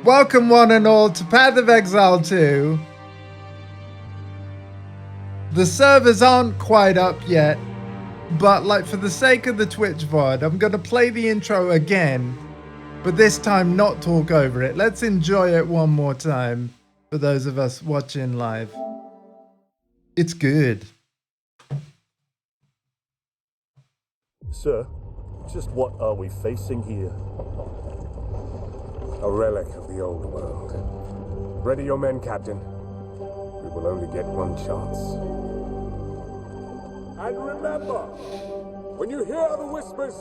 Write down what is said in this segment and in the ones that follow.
Welcome one and all to Path of Exile 2. The servers aren't quite up yet, but like for the sake of the Twitch VOD, I'm going to play the intro again, but this time not talk over it. Let's enjoy it one more time for those of us watching live. It's good. Sir, just what are we facing here? A relic of the old world. Ready your men, Captain. We will only get one chance. And remember, when you hear the whispers,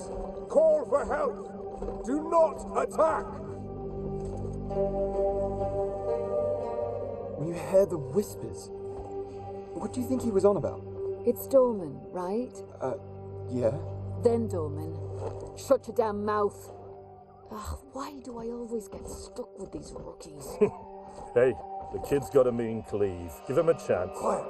call for help. Do not attack. When you hear the whispers, what do you think he was on about? It's Dorman, right? Yeah? Then Dorman. Shut your damn mouth. Ugh, why do I always get stuck with these rookies? Hey, the kid's got a mean cleave. Give him a chance. Quiet.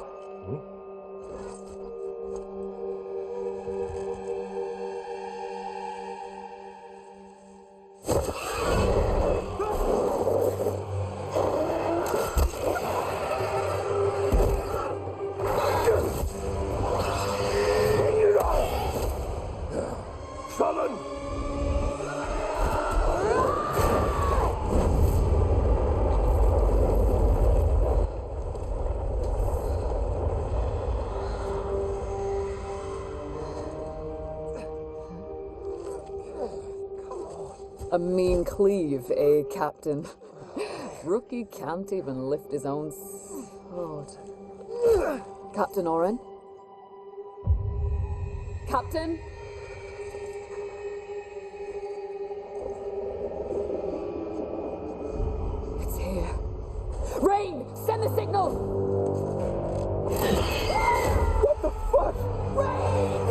Summon! A mean cleave, eh, Captain? Rookie can't even lift his own sword. Captain Oren? Captain? It's here. Rain! Send the signal! What the fuck? Rain!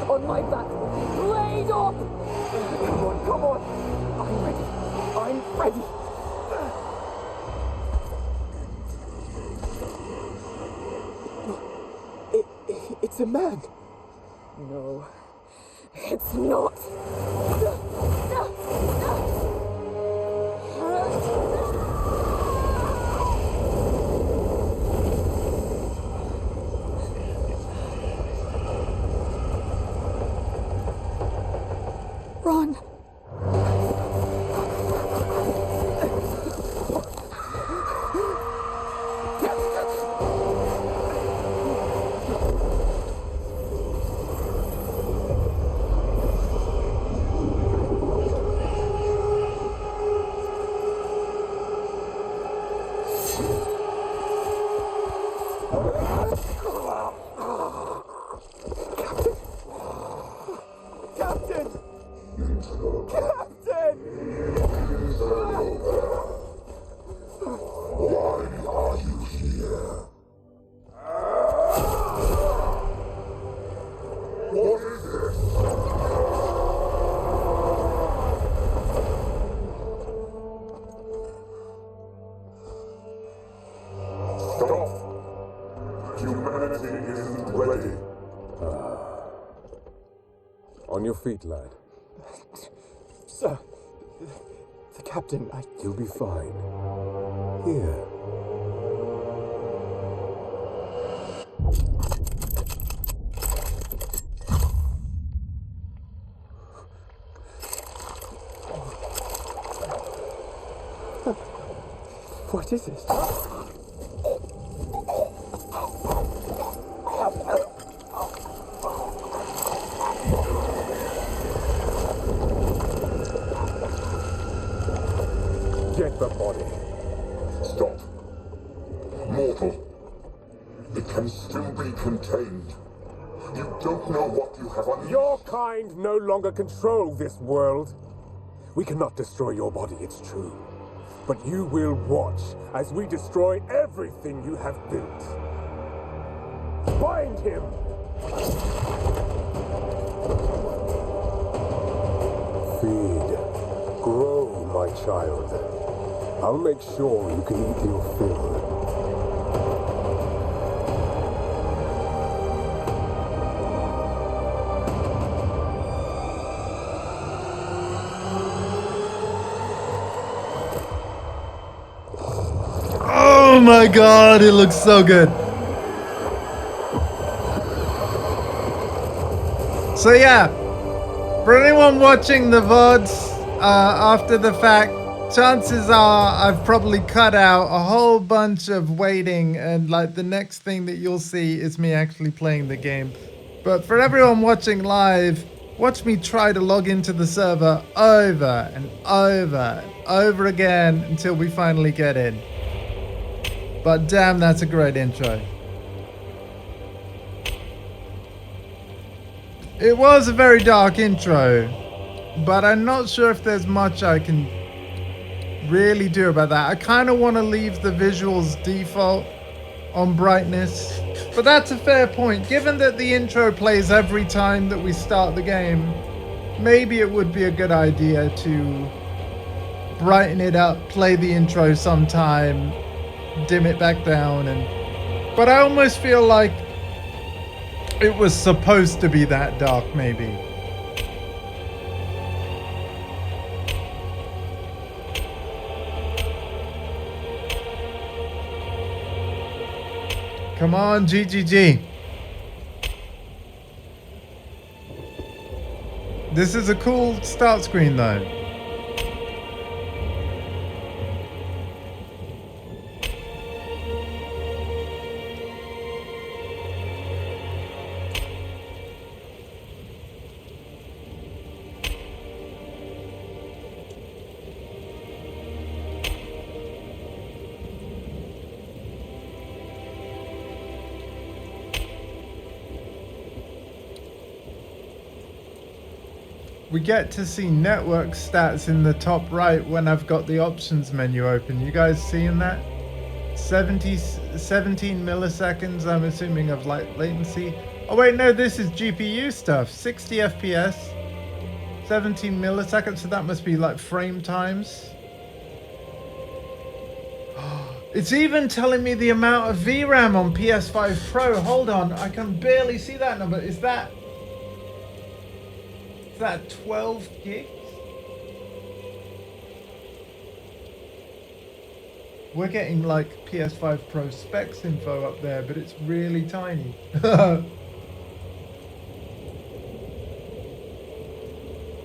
On my back! Blade up! Come on! I'm ready. I'm ready. It's a man. No, it's not. Run. Captain! Captain! Stop! Humanity isn't ready. On your feet, lad. Sir, the captain, You'll be fine. Here. What is this? Get the body. Stop. Mortal. It can still be contained. You don't know what you have on Your kind no longer control this world. We cannot destroy your body, it's true. But you will watch as we destroy everything you have built. Bind him! Feed. Grow, my child. I'll make sure you can eat your fill. my god, it looks so good. So yeah, for anyone watching the VODs after the fact, chances are I've probably cut out a whole bunch of waiting, and like the next thing that you'll see is me actually playing the game. But for everyone watching live, watch me try to log into the server over and over and over again until we finally get in. But damn, that's a great intro. It was a very dark intro, but I'm not sure if there's much I can really do about that. I kind of want to leave the visuals default on brightness, but that's a fair point. Given that the intro plays every time that we start the game, maybe it would be a good idea to brighten it up, play the intro sometime, dim it back down, but I almost feel like it was supposed to be that dark, maybe. Come on, GGG. This is a cool start screen though. We get to see network stats in the top right when I've got the options menu open. You guys seeing that? 17 milliseconds, I'm assuming, of latency. Oh wait, no, this is GPU stuff. 60 FPS, 17 milliseconds, so that must be like frame times. It's even telling me the amount of VRAM on PS5 Pro. Hold on, I can barely see that number. Is that 12 gigs? We're getting like PS5 Pro specs info up there, but it's really tiny.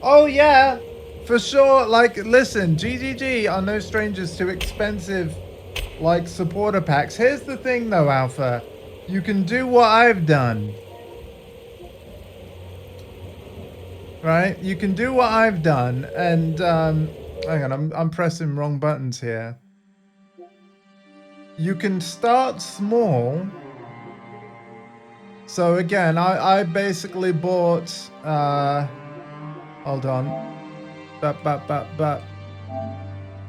Oh yeah, for sure. Like, listen, GGG are no strangers to expensive like supporter packs. Here's the thing though, Alpha. You can do what I've done. Right, you can do what I've done, and hang on, I'm pressing wrong buttons here. You can start small. So again, I basically bought hold on.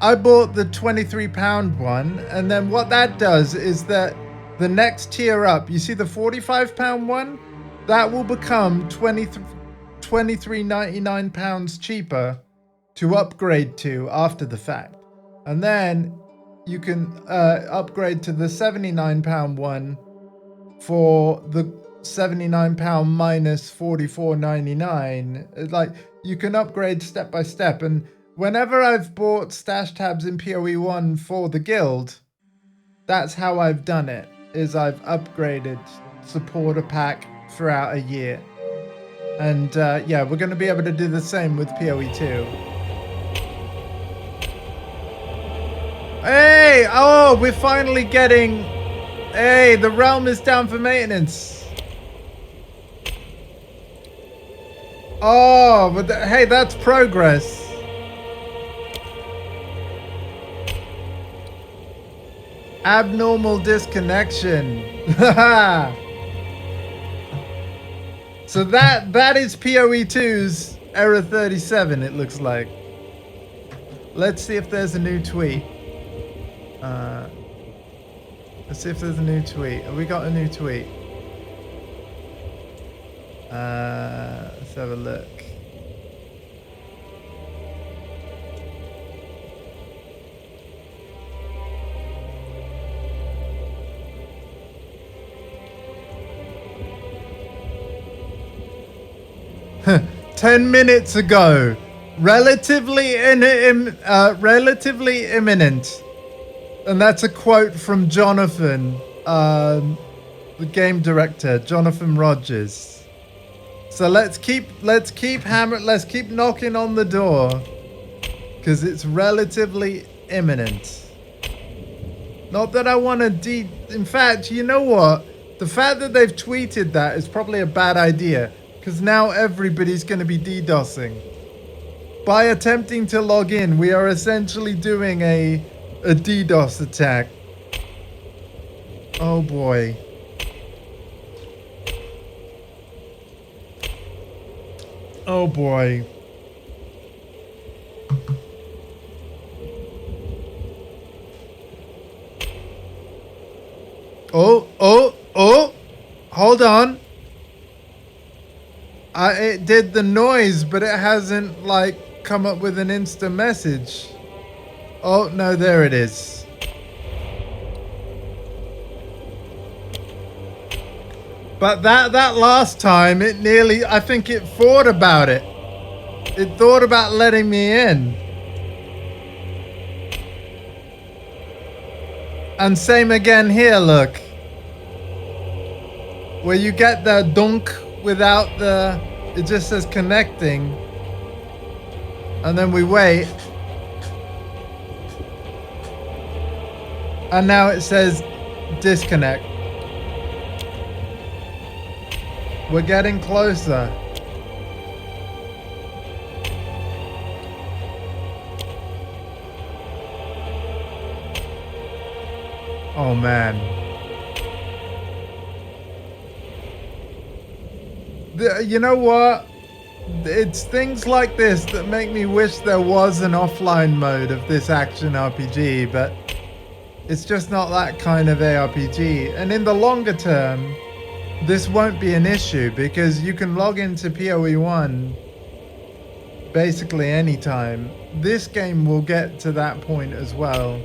I bought the £23 one, and then what that does is that the next tier up, you see the £45 one? That will become £23.99 cheaper to upgrade to after the fact. And then you can upgrade to the £79 one for the £79 minus $44.99. Like, you can upgrade step by step. And whenever I've bought stash tabs in PoE1 for the guild, that's how I've done it, is I've upgraded supporter pack throughout a year. And yeah, we're going to be able to do the same with PoE2. Hey! Oh, we're finally getting... Hey, the realm is down for maintenance. Oh, but hey, that's progress. Abnormal disconnection. So that is PoE2's error 37, it looks like. Let's see if there's a new tweet. Let's see if there's a new tweet. Have we got a new tweet? Let's have a look. Ten minutes ago, relatively imminent. And that's a quote from Jonathan, the game director, Jonathan Rogers. So let's keep knocking on the door, because it's relatively imminent. Not that I want to in fact, you know what? The fact that they've tweeted that is probably a bad idea, because now everybody's going to be DDoSing. By attempting to log in, we are essentially doing a DDoS attack. Oh boy. Oh boy. Oh, hold on. It did the noise, but it hasn't like come up with an Insta message. Oh no, there it is. But that last time, it nearly, I think it thought about it. It thought about letting me in. And same again here, look. Where you get the dunk without the, it just says connecting. And then we wait. And now it says disconnect. We're getting closer. Oh man. You know what? It's things like this that make me wish there was an offline mode of this action RPG, but it's just not that kind of ARPG. And in the longer term, this won't be an issue because you can log into PoE1 basically anytime. This game will get to that point as well.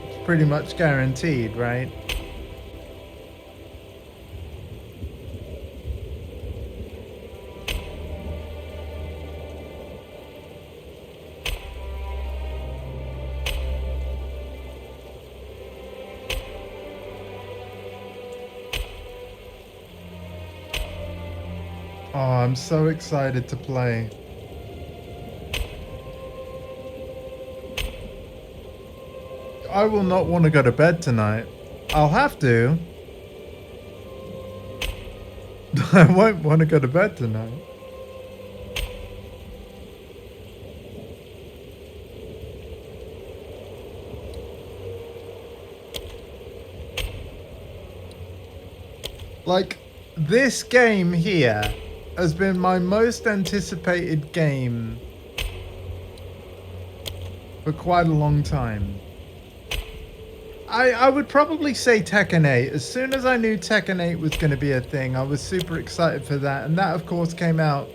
It's pretty much guaranteed, right? Oh, I'm so excited to play. I will not want to go to bed tonight. I'll have to. I won't want to go to bed tonight. Like, this game here has been my most anticipated game for quite a long time. I would probably say Tekken 8. As soon as I knew Tekken 8 was going to be a thing, I was super excited for that. And that, of course, came out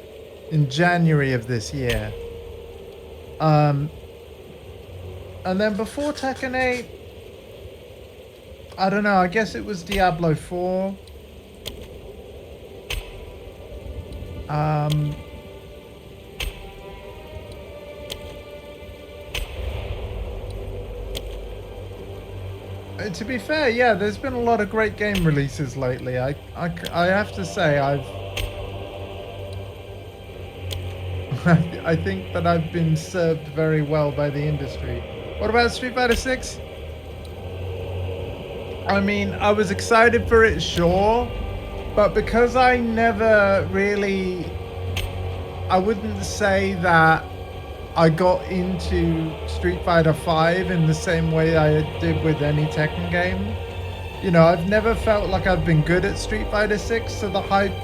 in January of this year. And then before Tekken 8, I don't know, I guess it was Diablo 4. To be fair, yeah, there's been a lot of great game releases lately. I have to say I think that I've been served very well by the industry. What about Street Fighter 6? I mean, I was excited for it, sure, but because I never really, I wouldn't say that I got into Street Fighter 5 in the same way I did with any Tekken game. You know, I've never felt like I've been good at Street Fighter 6, so the hype,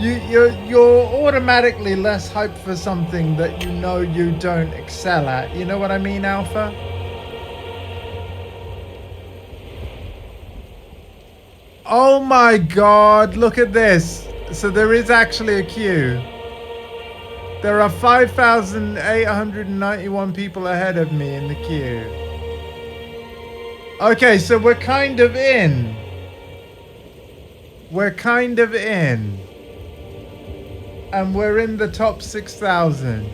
you're automatically less hyped for something that you know you don't excel at. You know what I mean, Alpha? Oh my god, look at this. So there is actually a queue. There are 5,891 people ahead of me in the queue. Okay, so we're kind of in. We're kind of in. And we're in the top 6,000.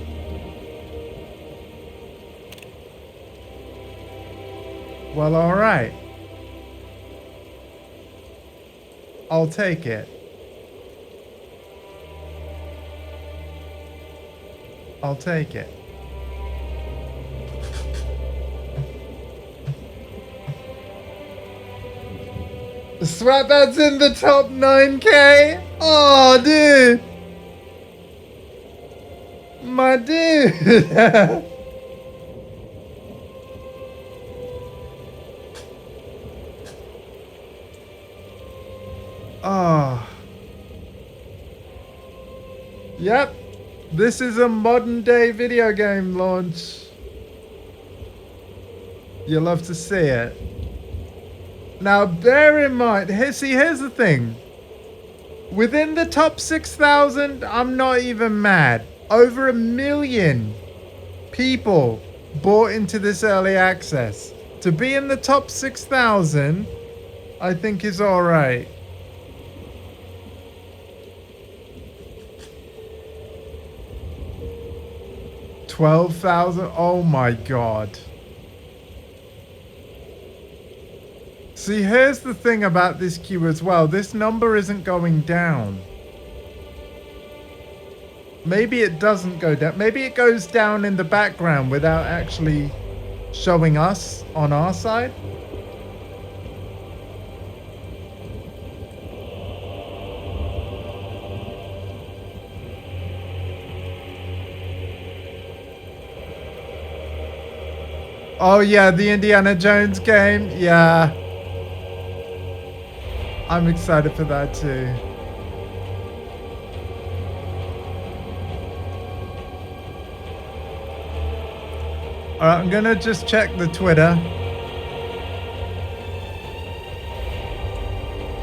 Well, all right. I'll take it. I'll take it. Swatbat's in the top 9K. Oh, dude. My dude. Oh. Yep. This is a modern day video game launch. You'll love to see it. Now, bear in mind, here's the thing. Within the top 6,000, I'm not even mad. Over 1 million people bought into this early access. To be in the top 6,000, I think is all right. $12,000. Oh my God. See, here's the thing about this queue as well. This number isn't going down. Maybe it doesn't go down. Maybe it goes down in the background without actually showing us on our side. Oh yeah, the Indiana Jones game. Yeah. I'm excited for that too. Alright, I'm gonna just check the Twitter.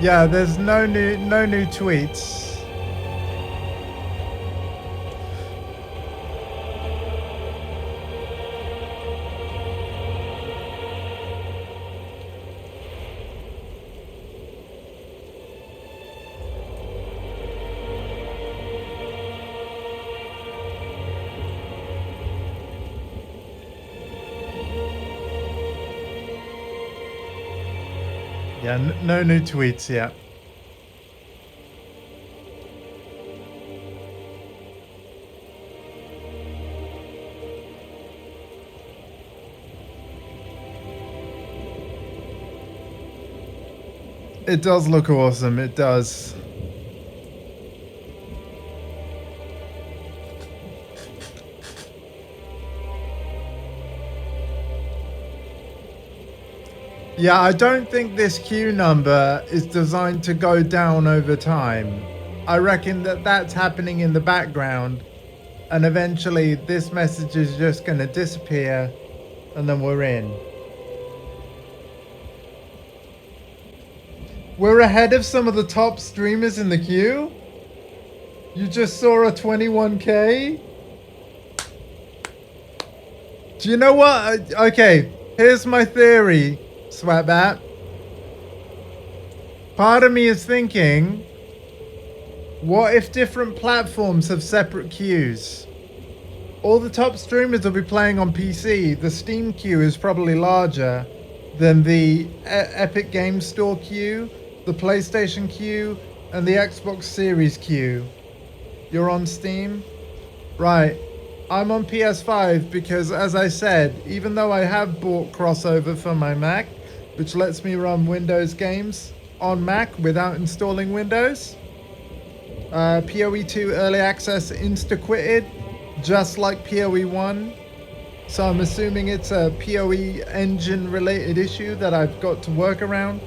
Yeah, there's no new tweets. Yeah, no new tweets yet. It does look awesome, it does. Yeah, I don't think this queue number is designed to go down over time. I reckon that that's happening in the background, and eventually this message is just going to disappear, and then we're in. We're ahead of some of the top streamers in the queue? You just saw a 21K? Do you know what? Okay, here's my theory. Swatbat. Part of me is thinking, what if different platforms have separate queues? All the top streamers will be playing on PC. The Steam queue is probably larger than the Epic Games Store queue, the PlayStation queue, and the Xbox Series queue. You're on Steam? Right. I'm on PS5 because, as I said, even though I have bought crossover for my Mac, which lets me run Windows games on Mac without installing Windows. PoE 2 Early Access insta-quitted, just like PoE 1. So I'm assuming it's a PoE engine related issue that I've got to work around.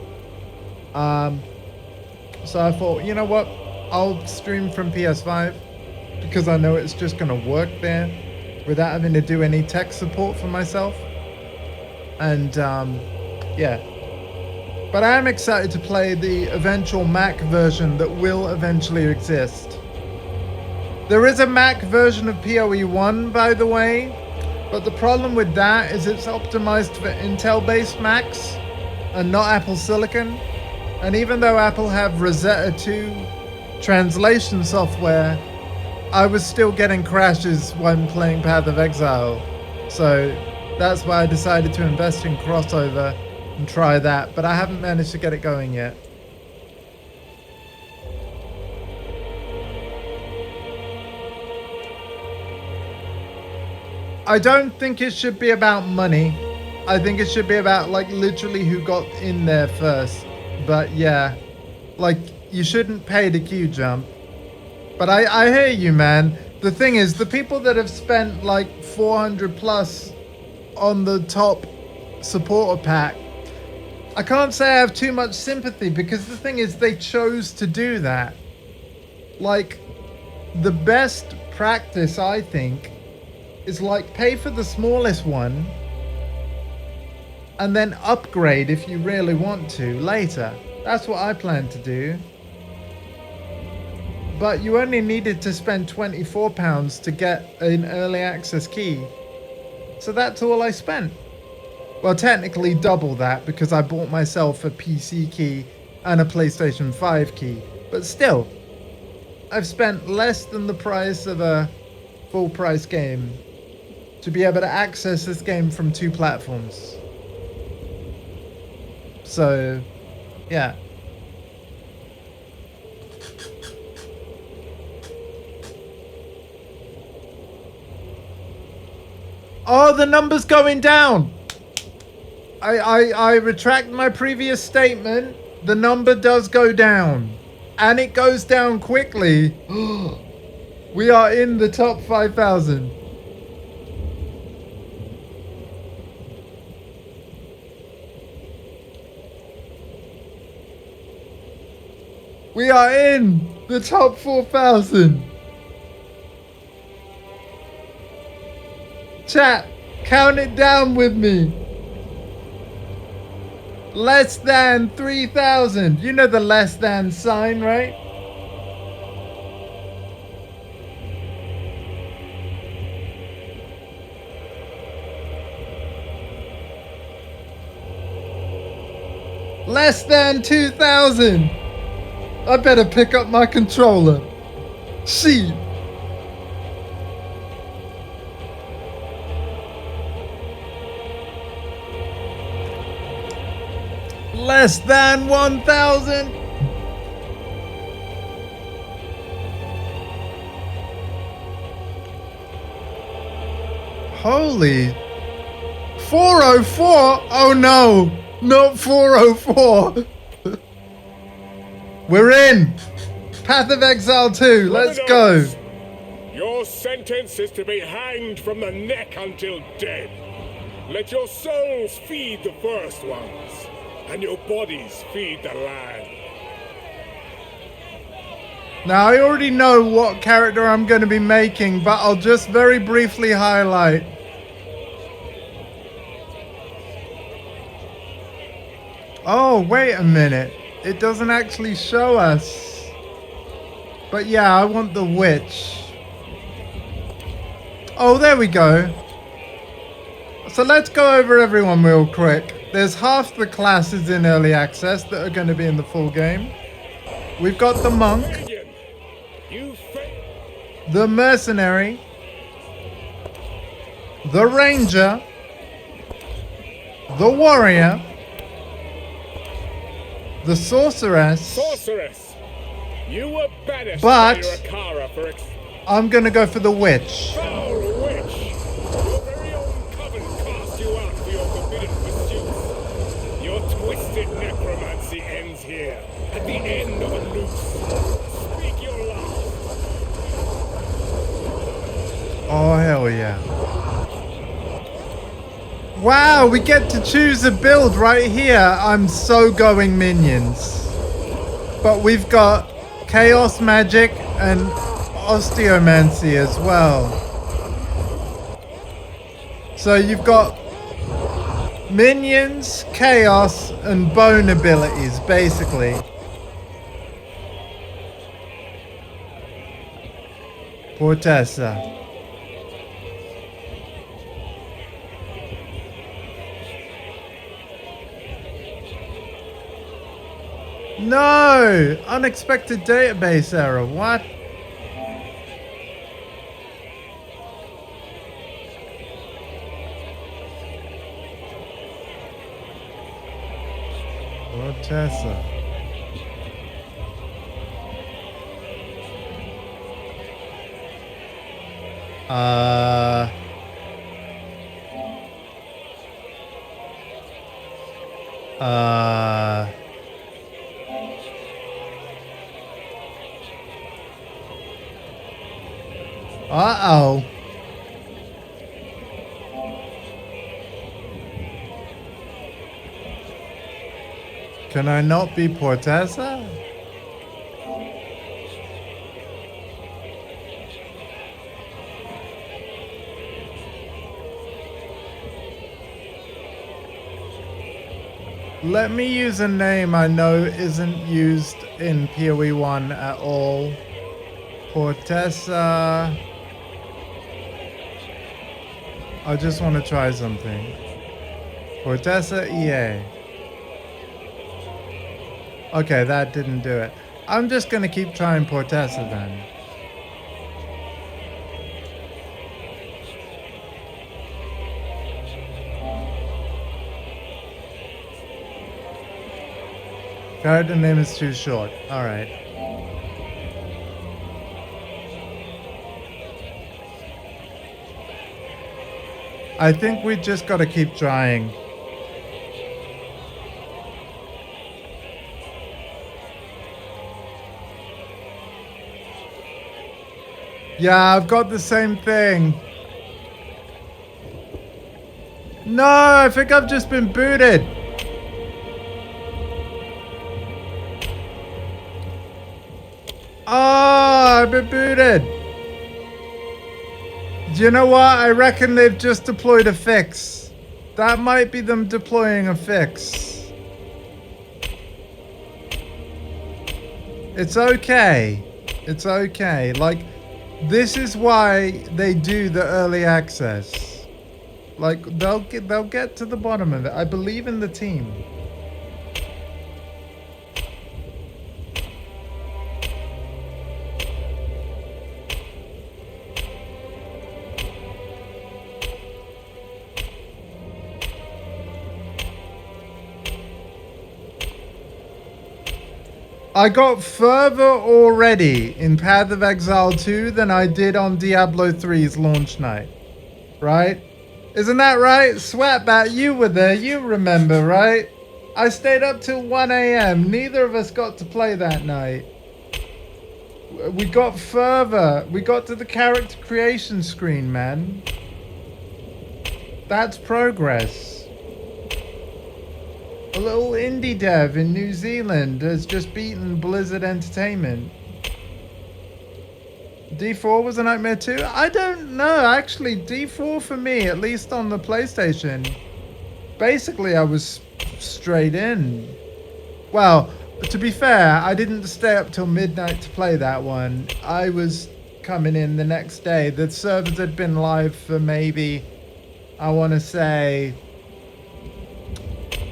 So I thought, you know what? I'll stream from PS5 because I know it's just going to work there without having to do any tech support for myself. And yeah, but I am excited to play the eventual Mac version that will eventually exist. There is a Mac version of PoE 1, by the way, but the problem with that is it's optimized for Intel-based Macs and not Apple Silicon. And even though Apple have Rosetta 2 translation software, I was still getting crashes when playing Path of Exile. So that's why I decided to invest in crossover and try that, but I haven't managed to get it going yet. I don't think it should be about money. I think it should be about like literally who got in there first. But yeah, like you shouldn't pay the queue jump. But I hear you, man. The thing is, the people that have spent like 400 plus on the top supporter pack, I can't say I have too much sympathy, because the thing is they chose to do that. Like, the best practice, I think, is like pay for the smallest one and then upgrade if you really want to later. That's what I plan to do. But you only needed to spend £24 to get an early access key. So that's all I spent. Well, technically double that, because I bought myself a PC key and a PlayStation 5 key. But still, I've spent less than the price of a full price game to be able to access this game from 2 platforms. So, yeah. Oh, the number's going down. I retract my previous statement. The number does go down. And it goes down quickly. We are in the top 5,000. We are in the top 4,000. Chat, count it down with me. Less than 3,000. You know the less than sign, right? Less than 2,000. I better pick up my controller. Shit. Less than 1,000. Holy. 404? Oh no, not 404. We're in. Path of Exile 2. Let's go. Your sentence is to be hanged from the neck until dead. Let your souls feed the first ones, and your bodies feed the land. Now, I already know what character I'm going to be making, but I'll just very briefly highlight. Oh, wait a minute. It doesn't actually show us. But yeah, I want the witch. Oh, there we go. So let's go over everyone real quick. There's half the classes in early access that are going to be in the full game. We've got the monk, the mercenary, the ranger, the warrior, the sorceress. Sorceress, you were banished But by your Akara for I'm going to go for the witch. foul witch. Your very own coven cast you out for your forbidden pursuits. Your twisted necromancy ends here, at the end of a noose. Speak your last. Oh, hell yeah. Wow, we get to choose a build right here. I'm so going minions. But we've got chaos magic and osteomancy as well. So you've got minions, chaos, and bone abilities, basically. Portessa. No! Unexpected database error. What? Fortessa. Uh-oh. Can I not be Portessa? Let me use a name I know isn't used in PoE 1 at all. Portessa. I just want to try something. Portessa EA. Okay, that didn't do it. I'm just going to keep trying Portessa then. Character name is too short. Alright. I think we just gotta keep trying. Yeah, I've got the same thing. No, I think I've just been booted. Oh, I've been booted. Do you know what? I reckon they've just deployed a fix. That might be them deploying a fix. It's okay. It's okay. Like, this is why they do the early access. Like, they'll get to the bottom of it. I believe in the team. I got further already in Path of Exile 2 than I did on Diablo 3's launch night. Right? Isn't that right? Sweatbat, you were there. You remember, right? I stayed up till 1 a.m. Neither of us got to play that night. We got further. We got to the character creation screen, man. That's progress. A little indie dev in New Zealand has just beaten Blizzard Entertainment. D4 was a nightmare too? I don't know. Actually, D4 for me, at least on the PlayStation, basically I was straight in. Well, to be fair, I didn't stay up till midnight to play that one. I was coming in the next day. The servers had been live for maybe, I want to say,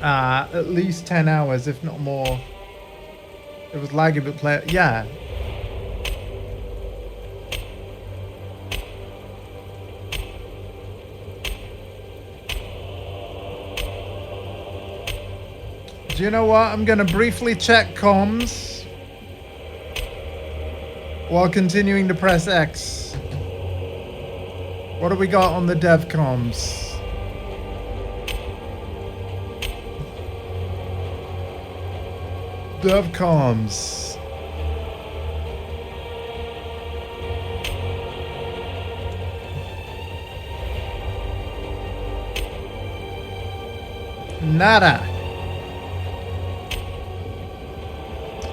at least 10 hours, if not more. It was laggy, but yeah. Do you know what? I'm going to briefly check comms while continuing to press X. What do we got on the dev comms? Dev comms. Nada.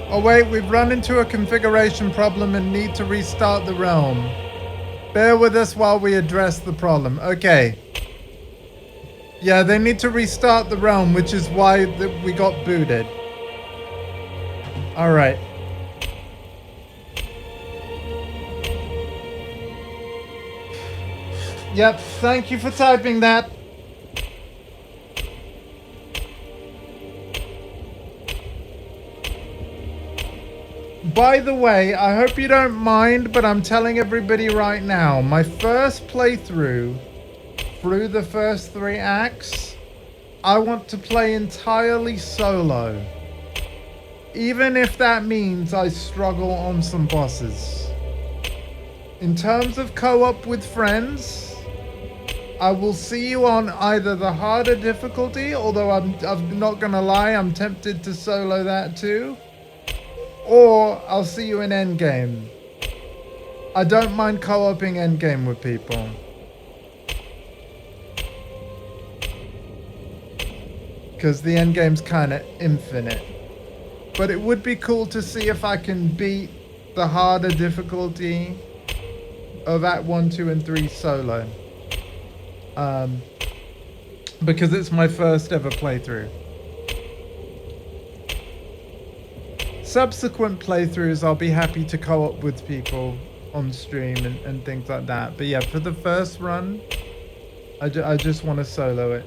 Oh wait, we've run into a configuration problem and need to restart the realm. Bear with us while we address the problem. Okay. Yeah, they need to restart the realm, which is why we got booted. All right. Yep, thank you for typing that. By the way, I hope you don't mind, but I'm telling everybody right now, my first playthrough through the first 3 acts, I want to play entirely solo. even if that means I struggle on some bosses. In terms of co-op with friends, I will see you on either the harder difficulty, although I'm not gonna lie, I'm tempted to solo that too, or I'll see you in endgame. I don't mind co-oping endgame with people. Because the endgame's kind of infinite. But it would be cool to see if I can beat the harder difficulty of Act 1, 2, and 3 solo. Because it's my first ever playthrough. Subsequent playthroughs, I'll be happy to co-op with people on stream and things like that. But yeah, for the first run, I just want to solo it.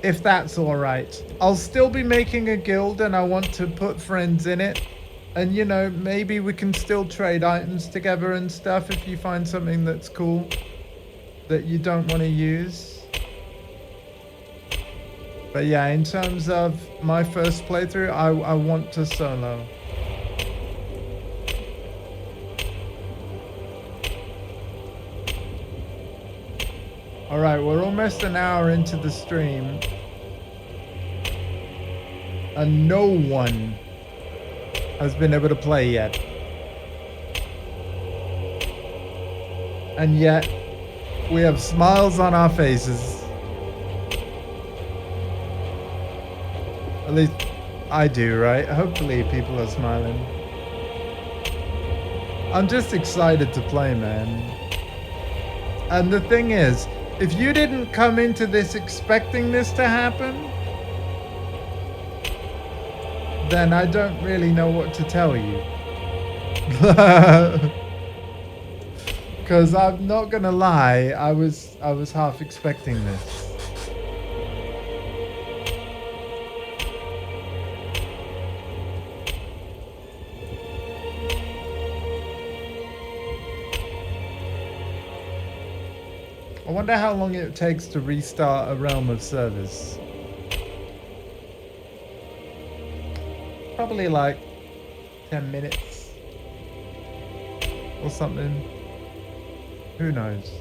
If that's alright. I'll still be making a guild and I want to put friends in it. And you know, maybe we can still trade items together and stuff if you find something that's cool that you don't want to use. But yeah, in terms of my first playthrough, I want to solo. Alright, we're almost an hour into the stream. And no one has been able to play yet. And yet, we have smiles on our faces. At least I do, right? Hopefully people are smiling. I'm just excited to play, man. And the thing is, if you didn't come into this expecting this to happen, then I don't really know what to tell you. Because I'm not gonna lie, I was half expecting this. I wonder how long it takes to restart a realm of servers. Probably like 10 minutes or something. Who knows?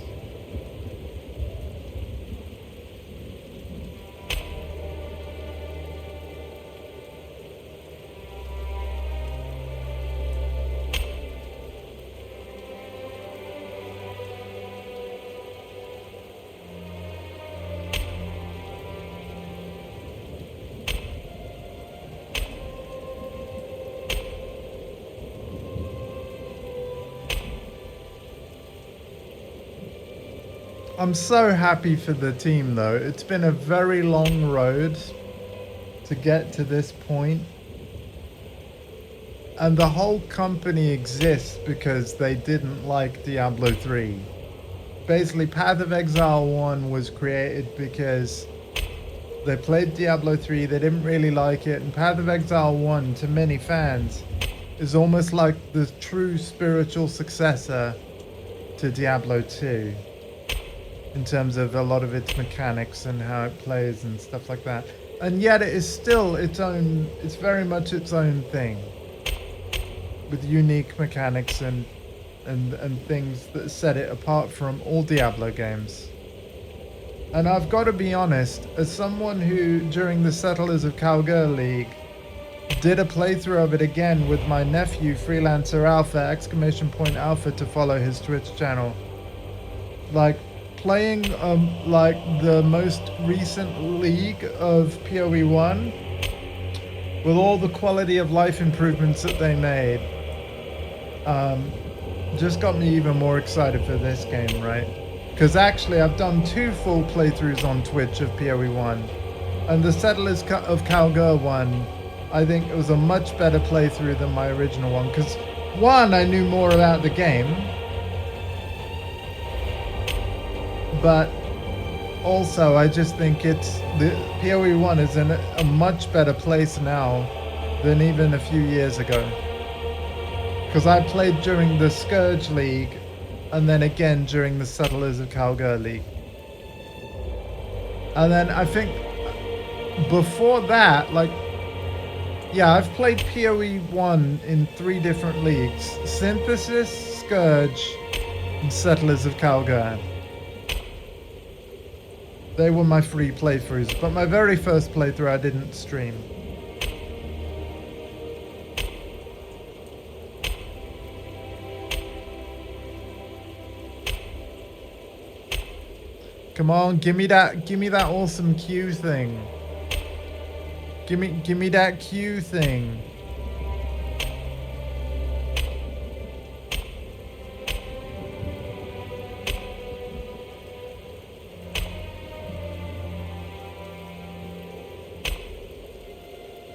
I'm so happy for the team though. It's been a very long road to get to this point. And the whole company exists because they didn't like Diablo 3. Basically, Path of Exile 1 was created because they played Diablo 3, they didn't really like it, and Path of Exile 1, to many fans, is almost like the true spiritual successor to Diablo 2. In terms of a lot of its mechanics and how it plays and stuff like that. And yet it is still its own, it's very much its own thing. With unique mechanics and things that set it apart from all Diablo games. And I've got to be honest, as someone who, during the Settlers of Calgary League, did a playthrough of it again with my nephew, Freelancer Alpha, !Alpha, to follow his Twitch channel. Like, playing like the most recent league of PoE 1 with all the quality of life improvements that they made just got me even more excited for this game, right? Because actually I've done 2 full playthroughs on Twitch of PoE 1, and the Settlers of Calgary one, I think it was a much better playthrough than my original one, because one, I knew more about the game, but also I just think it's the PoE 1 is in a much better place now than even a few years ago, because I played during the Scourge League and then again during the Settlers of Calgary League, and then I think before that, like Yeah, I've played PoE 1 in 3 different leagues. Synthesis, Scourge, and Settlers of Calgar. They were my free playthroughs, but my very first playthrough I didn't stream. Come on, give me that awesome Q thing. Give me that Q thing.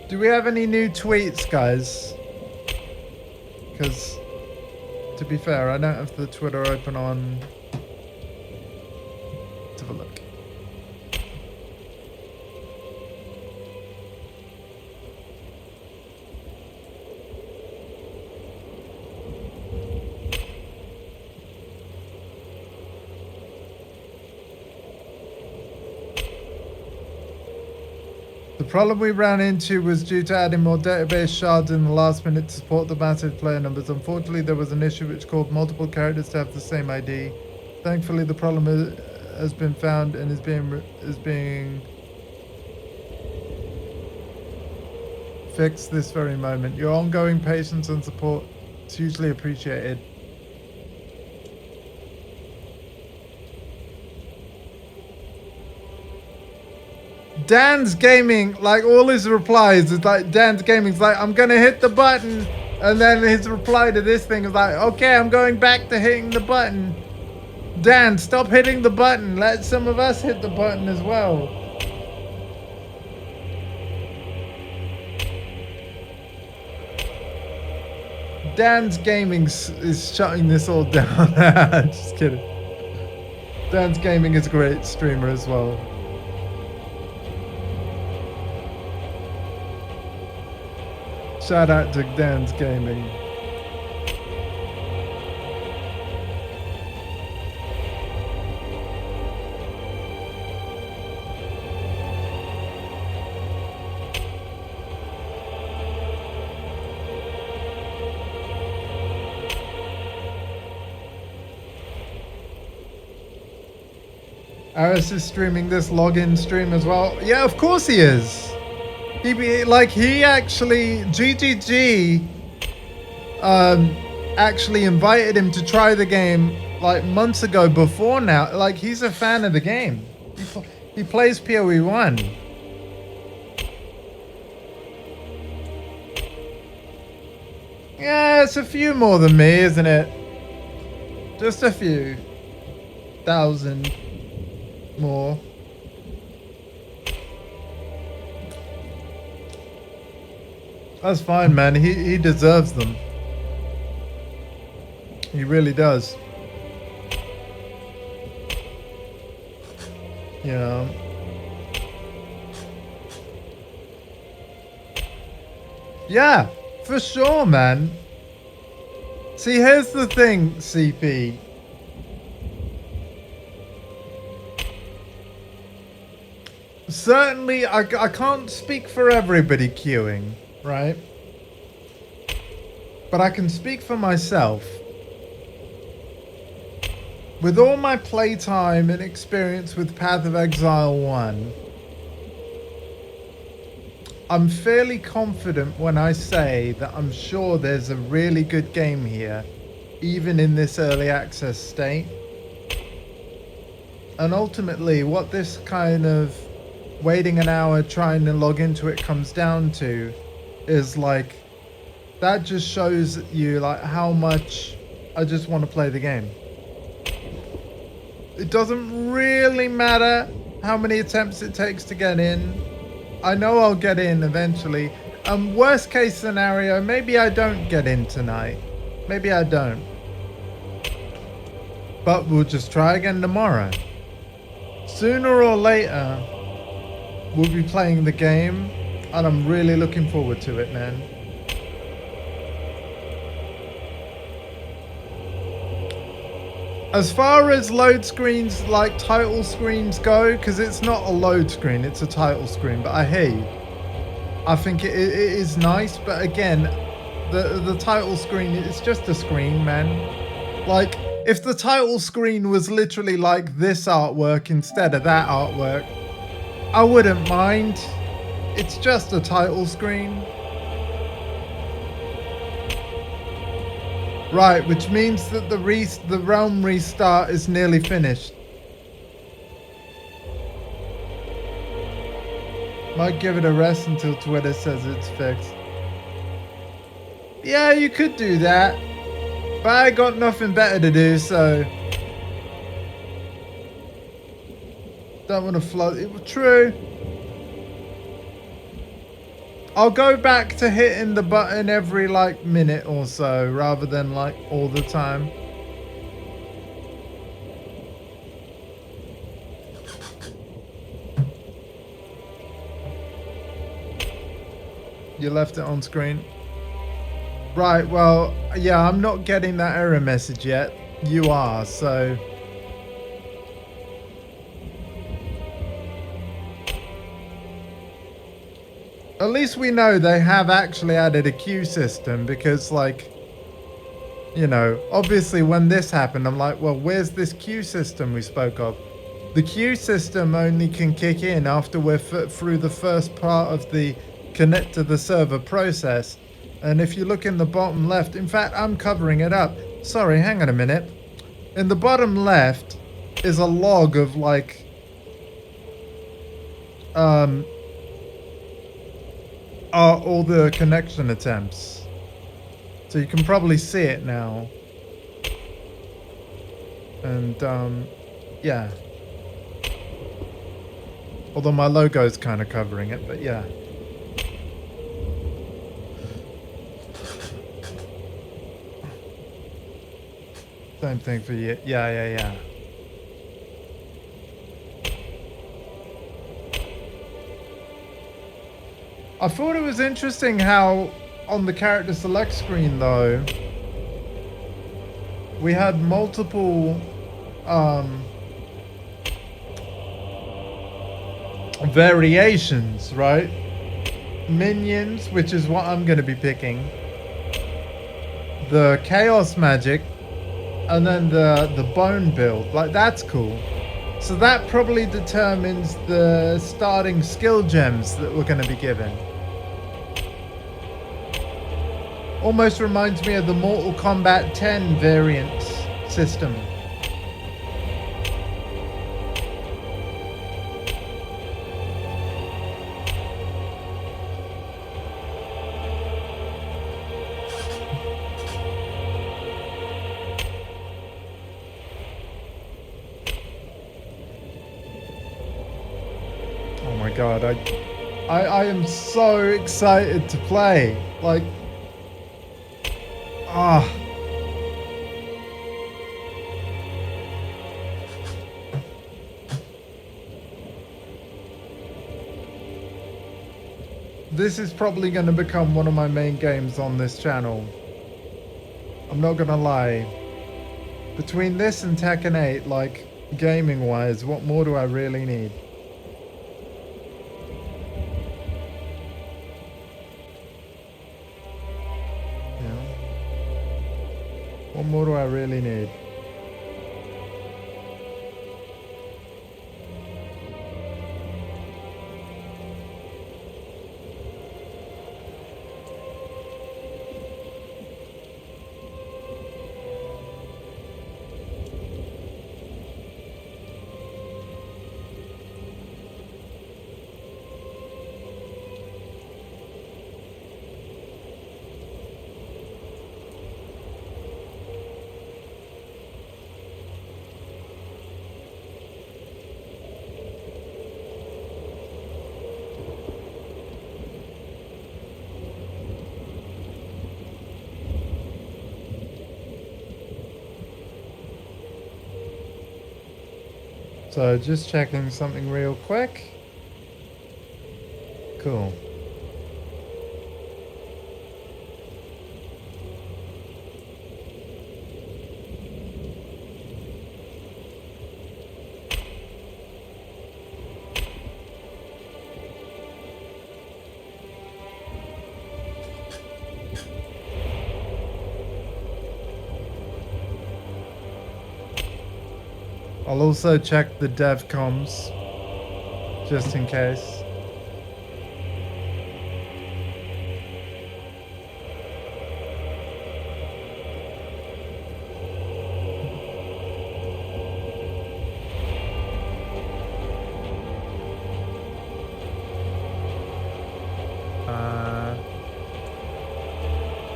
Do we have any new tweets, guys? Because, to be fair, I don't have the Twitter open on. Let's have a look. The problem we ran into was due to adding more database shards in the last minute to support the massive player numbers. Unfortunately, there was an issue which caused multiple characters to have the same ID. Thankfully, the problem has been found and is being fixed this very moment. Your ongoing patience and support is hugely appreciated. Dan's Gaming, like all his replies is like, Dan's Gaming's like, I'm gonna hit the button, and then his reply to this thing is like, okay, I'm going back to hitting the button. Dan, stop hitting the button. Let some of us hit the button as well. Dan's Gaming is shutting this all down. Just kidding. Dan's Gaming is a great streamer as well. Shout out to Dan's Gaming. Aris is streaming this login stream as well. Yeah, of course he is. He actually, GGG actually invited him to try the game like months ago before now. Like, he's a fan of the game. He plays PoE 1. Yeah, it's a few more than me, isn't it? Just a few. 1,000 more. That's fine, man. He deserves them. He really does. You know. Yeah, for sure, man. See, here's the thing, CP. Certainly, I can't speak for everybody queuing, right? But I can speak for myself. With all my playtime and experience with Path of Exile 1, I'm fairly confident when I say that I'm sure there's a really good game here, even in this early access state. And ultimately, what this kind of waiting an hour trying to log into it comes down to is like, that just shows you like how much I just want to play the game. It doesn't really matter how many attempts it takes to get in. I know I'll get in eventually. Worst case scenario, maybe I don't get in tonight. Maybe I don't. But we'll just try again tomorrow. Sooner or later, we'll be playing the game, and I'm really looking forward to it, man. As far as load screens, like title screens go, because it's not a load screen, it's a title screen, but I hear you. I think it is nice, but again, the title screen, it's just a screen, man. Like, if the title screen was literally like this artwork instead of that artwork, I wouldn't mind. It's just a title screen. Right, which means that the realm restart is nearly finished. Might give it a rest until Twitter says it's fixed. Yeah, you could do that. But I got nothing better to do, so... Don't want to float it. True. I'll go back to hitting the button every, like, minute or so, rather than, like, all the time. You left it on screen. Right, well, yeah, I'm not getting that error message yet. You are, so... At least we know they have actually added a queue system, because, like, you know, obviously when this happened, I'm like, well, where's this queue system we spoke of? The queue system only can kick in after we're through the first part of the connect to the server process. And if you look in the bottom left, in fact, I'm covering it up. Sorry, hang on a minute. In the bottom left is a log of, like, all the connection attempts. So you can probably see it now. And, yeah. Although my logo is kind of covering it, but yeah. Same thing for you. Yeah. I thought it was interesting how on the character select screen, though, we had multiple variations, right? Minions, which is what I'm going to be picking. The chaos magic. And then the bone build. Like, that's cool. So that probably determines the starting skill gems that we're going to be given. Almost reminds me of the Mortal Kombat 10 variant system. Oh my god, I am so excited to play. Like, this is probably going to become one of my main games on this channel. I'm not going to lie. Between this and Tekken 8, like, gaming-wise, what more do I really need? What more do I really need? So just checking something real quick. Cool. I'll also check the dev comms just in case.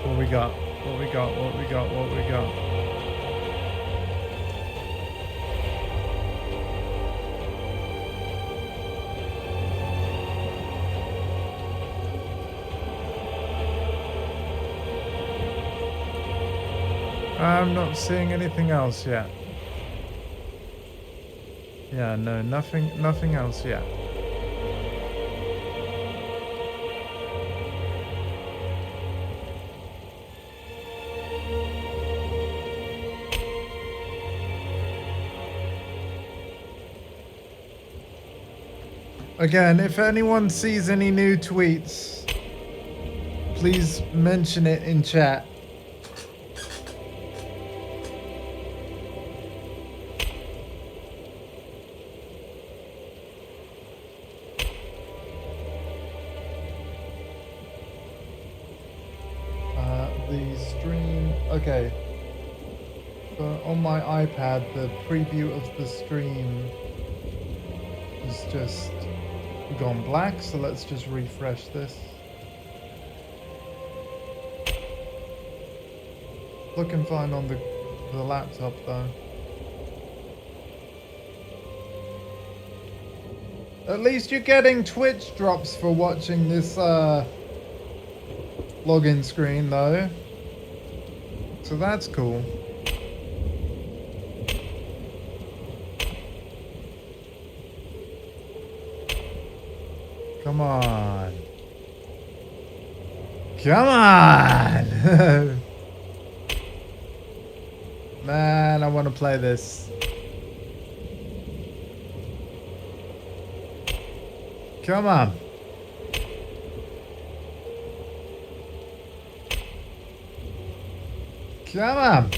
What we got? What we got? What we got? What we got? I'm not seeing anything else yet. Yeah, no, nothing else yet. Again, if anyone sees any new tweets, please mention it in chat. The stream, okay. So on my iPad, the preview of the stream is just gone black, so let's just refresh this. Looking fine on the laptop though. At least you're getting Twitch drops for watching this login screen though. So that's cool. Come on. Come on! Man, I want to play this. Come on. Come on.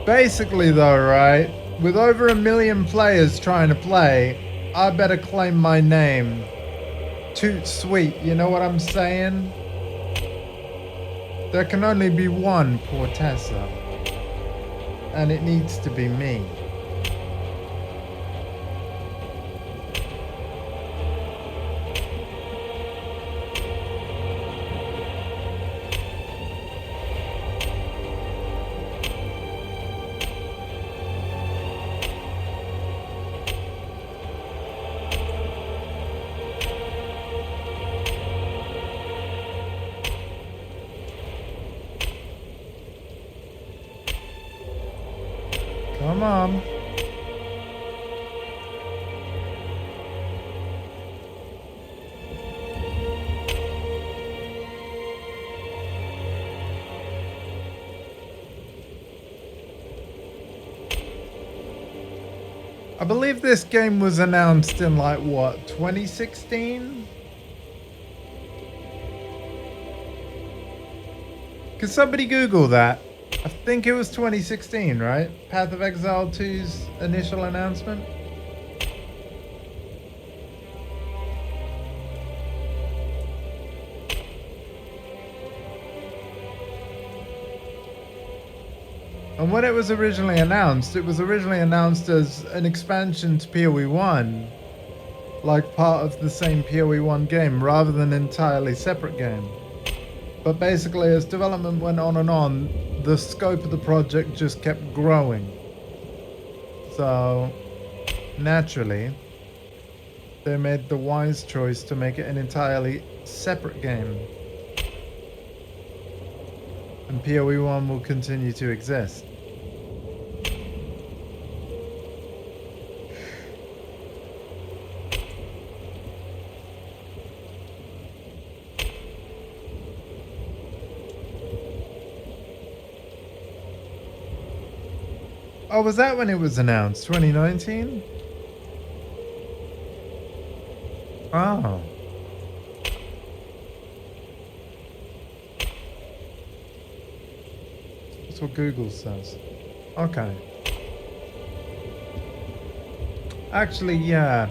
Basically though, right, with over 1 million players trying to play, I better claim my name. Toot sweet, you know what I'm saying? There can only be one Portessa, and it needs to be me. Come on. I believe this game was announced in like what, 2016? Could somebody Google that? I think it was 2016, right? Path of Exile 2's initial announcement. And when it was originally announced as an expansion to PoE 1, like part of the same PoE 1 game, rather than an entirely separate game. But basically, as development went on and on, the scope of the project just kept growing. So, naturally, they made the wise choice to make it an entirely separate game. And PoE 1 will continue to exist. Oh, was that when it was announced? 2019? Oh. That's what Google says. Okay. Actually, yeah.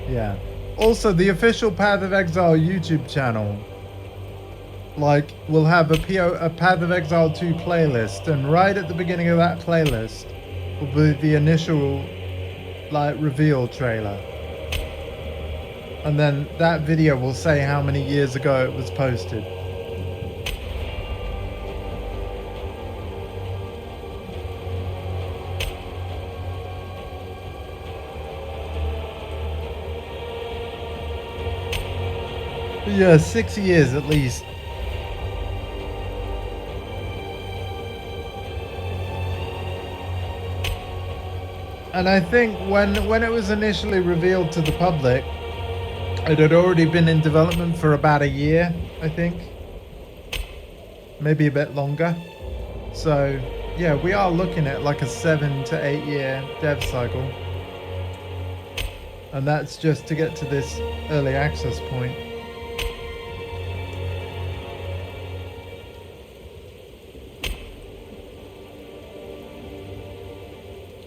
Yeah. Also, the official Path of Exile YouTube channel, like, will have a Path of Exile 2 playlist, and right at the beginning of that playlist will be the initial, like, reveal trailer. And then that video will say how many years ago it was posted. Yeah, 6 years at least. And I think when it was initially revealed to the public, it had already been in development for about a year, I think. Maybe a bit longer. So, yeah, we are looking at like a 7 to 8 year dev cycle. And that's just to get to this early access point.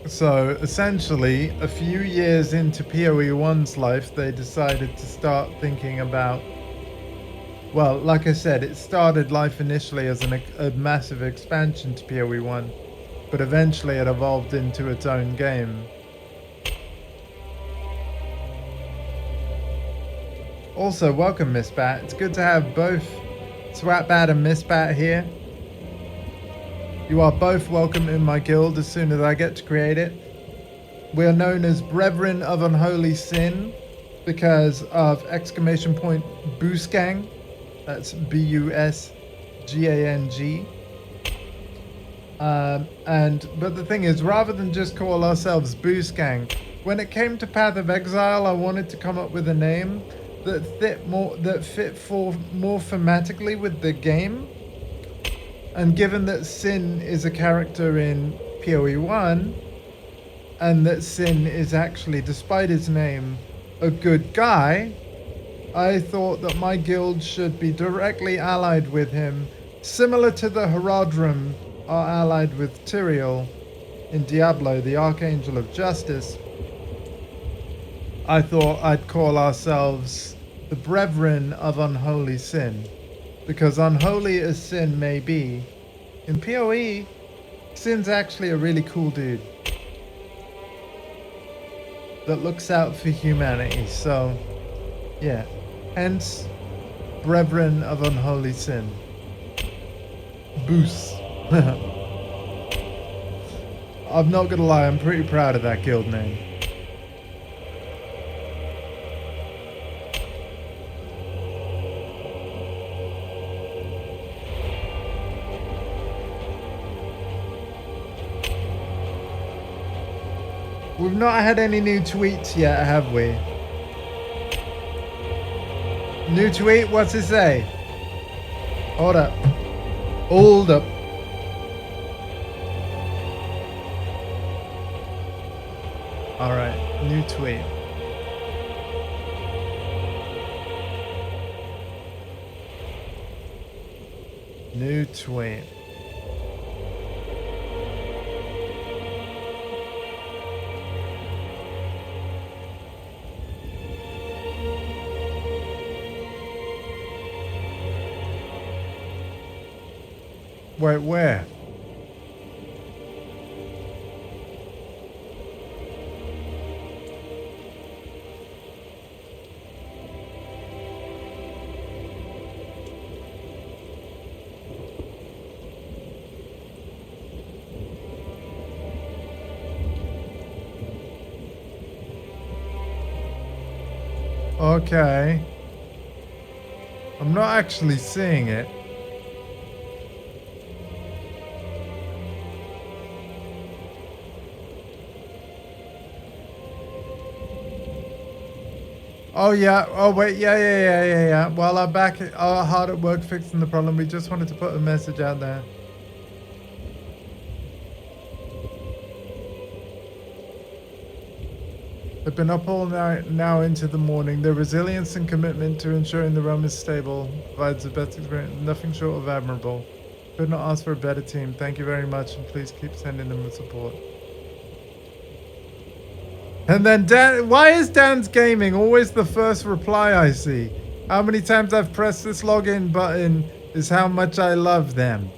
So essentially, a few years into PoE 1's life, they decided to start thinking about, well, like I said, it started life initially as a massive expansion to PoE 1, but eventually it evolved into its own game. Also, welcome Miss Bat. It's good to have both Swatbat and Miss Bat here. You are both welcome in my guild as soon as I get to create it. We are known as Brethren of Unholy Sin because of exclamation point Busgang. That's B-U-S-G-A-N-G. But the thing is, rather than just call ourselves Busgang, when it came to Path of Exile, I wanted to come up with a name that fit more thematically with the game. And given that Sin is a character in PoE 1, and that Sin is actually, despite his name, a good guy, I thought that my guild should be directly allied with him, similar to the Herodrum are allied with Tyrael in Diablo, the Archangel of Justice. I thought I'd call ourselves the Brethren of Unholy Sin. Because unholy as Sin may be, in PoE, Sin's actually a really cool dude that looks out for humanity. So, yeah. Hence, Brethren of Unholy Sin. Boos. I'm not gonna lie, I'm pretty proud of that guild name. We've not had any new tweets yet, have we? New tweet? What's it say? Hold up. Hold up. Alright, new tweet. New tweet. Wait, where? Okay. I'm not actually seeing it. Oh yeah, oh wait, yeah. While I'm back hard at work fixing the problem, we just wanted to put a message out there. They've been up all night now into the morning. Their resilience and commitment to ensuring the realm is stable provides the best experience. Nothing short of admirable. Could not ask for a better team. Thank you very much, and please keep sending them the support. And then Dan, why is Dan's Gaming always the first reply I see? How many times I've pressed this login button is how much I love them.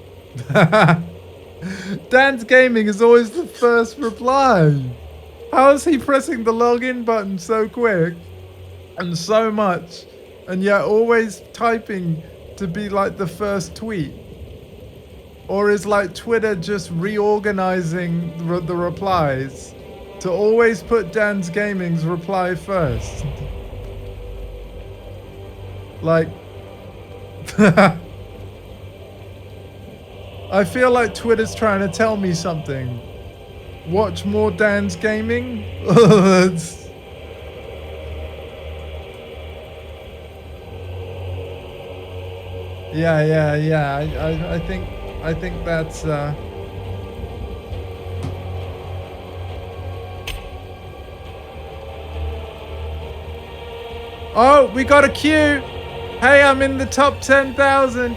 Dan's Gaming is always the first reply. How is he pressing the login button so quick and so much, and yet always typing to be like the first tweet? Or is like Twitter just reorganizing the replies to always put Dan's Gaming's reply first? Like, I feel like Twitter's trying to tell me something. Watch more Dan's Gaming? Yeah. I think that's Oh, we got a queue. Hey, I'm in the top 10,000.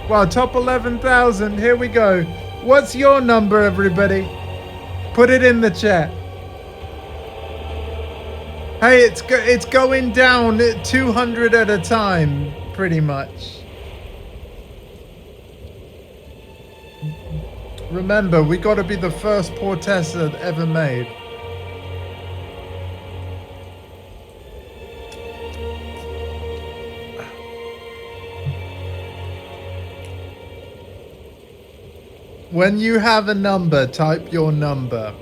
Well, top 11,000. Here we go. What's your number, everybody? Put it in the chat. Hey, it's going down at 200 at a time, pretty much. Remember, we got to be the first Portessa ever made. When you have a number, type your number.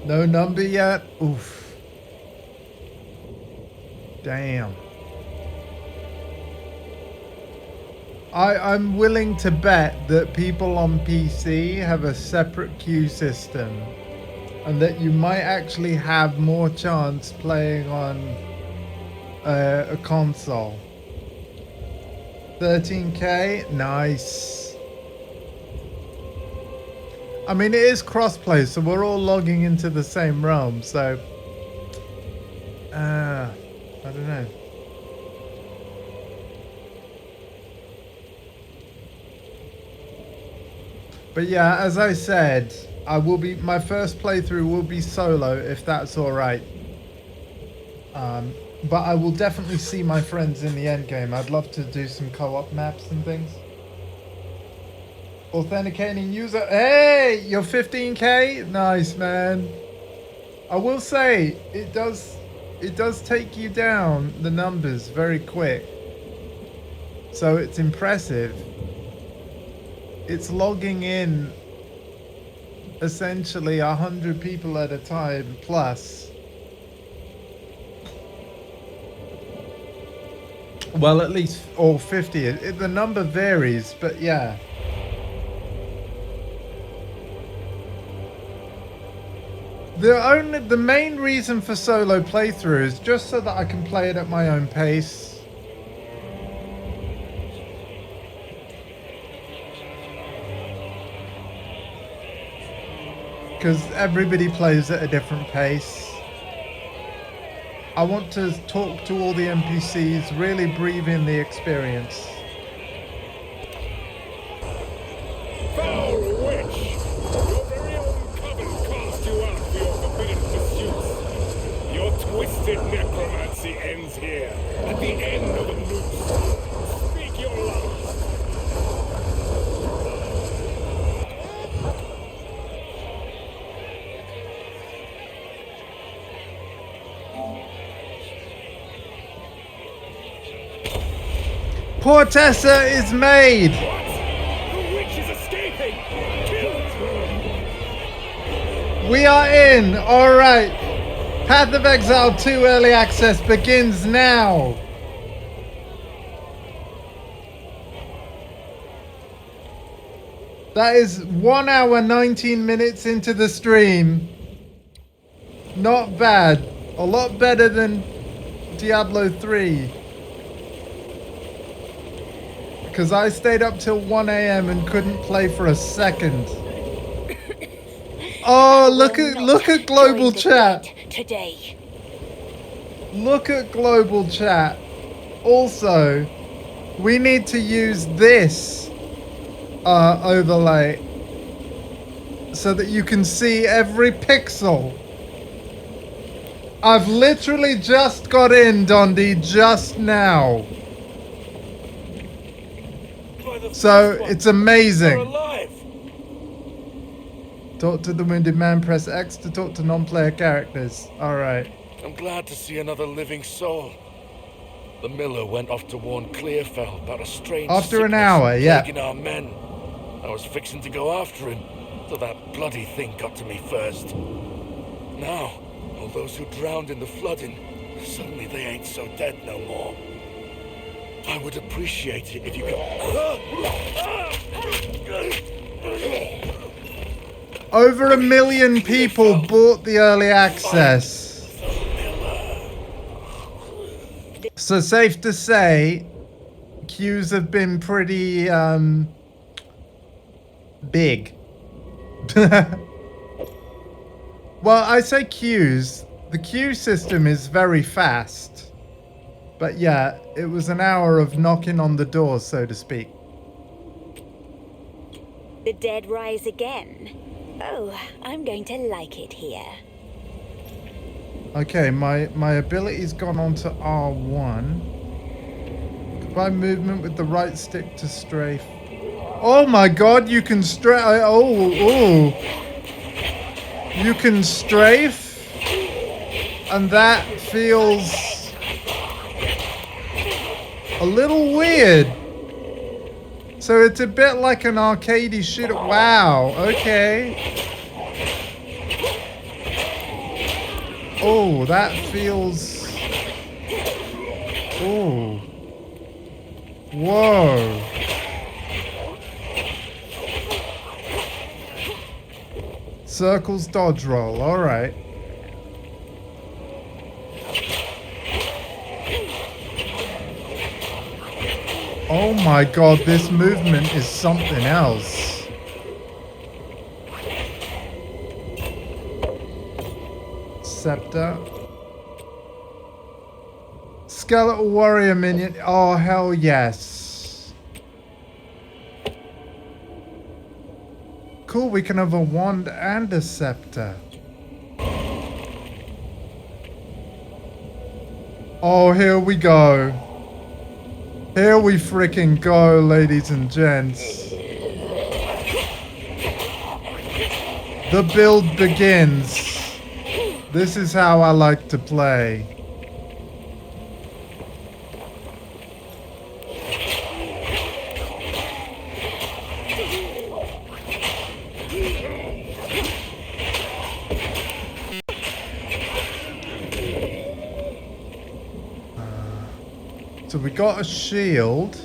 No number yet? Oof. Damn. I'm willing to bet that people on PC have a separate queue system, and that you might actually have more chance playing on a console. 13k, nice. I mean, it is crossplay, so we're all logging into the same realm, so I don't know. But yeah, as I said, my first playthrough will be solo, if that's all right. But I will definitely see my friends in the end game. I'd love to do some co-op maps and things. Authenticating user. Hey, you're 15k? Nice, man. I will say it does take you down the numbers very quick. So it's impressive. It's logging in essentially 100 people at a time plus. Well, at least, or 50. The number varies, but yeah. The main reason for solo playthrough is just so that I can play it at my own pace. Because everybody plays at a different pace. I want to talk to all the NPCs, really breathe in the experience. Foul witch! Your very own coven cast you out for your forbidden pursuits. Your twisted necromancy ends here, at the end of a noose. Speak your last. Portessa is made! What? The witch is escaping! Kill it! We are in! Alright! Path of Exile 2 Early Access begins now! That is 1 hour 19 minutes into the stream. Not bad. A lot better than Diablo 3. because I stayed up till 1 a.m. and couldn't play for a second. Oh, look at global chat Today. Look at global chat. Also, we need to use this overlay so that you can see every pixel. I've literally just got in, Dondi, just now. So it's amazing. Talk to the wounded man, press X to talk to non-player characters. Alright. I'm glad to see another living soul. The miller went off to warn Clearfell about a strange After an sickness hour, yeah. plaguing our men. I was fixing to go after him, so that bloody thing got to me first. Now, all those who drowned in the flooding, suddenly they ain't so dead no more. I would appreciate it if you could... Over 1 million people bought the early access. So safe to say, queues have been pretty big. Well, I say queues. The queue system is very fast. But yeah, it was an hour of knocking on the door, so to speak. The dead rise again. Oh, I'm going to like it here. Okay, my ability's gone on to R1. Combine movement with the right stick to strafe. Oh my god, you can strafe. Oh. You can strafe. And that feels a little weird. So it's a bit like an arcadey shooter. Wow, okay. Oh, that feels... Oh. Whoa. Circles dodge roll, alright. Oh my god, this movement is something else. Scepter. Skeletal warrior minion. Oh, hell yes. Cool, we can have a wand and a scepter. Oh, here we go. Here we freaking go, ladies and gents. The build begins. This is how I like to play. So we got a shield.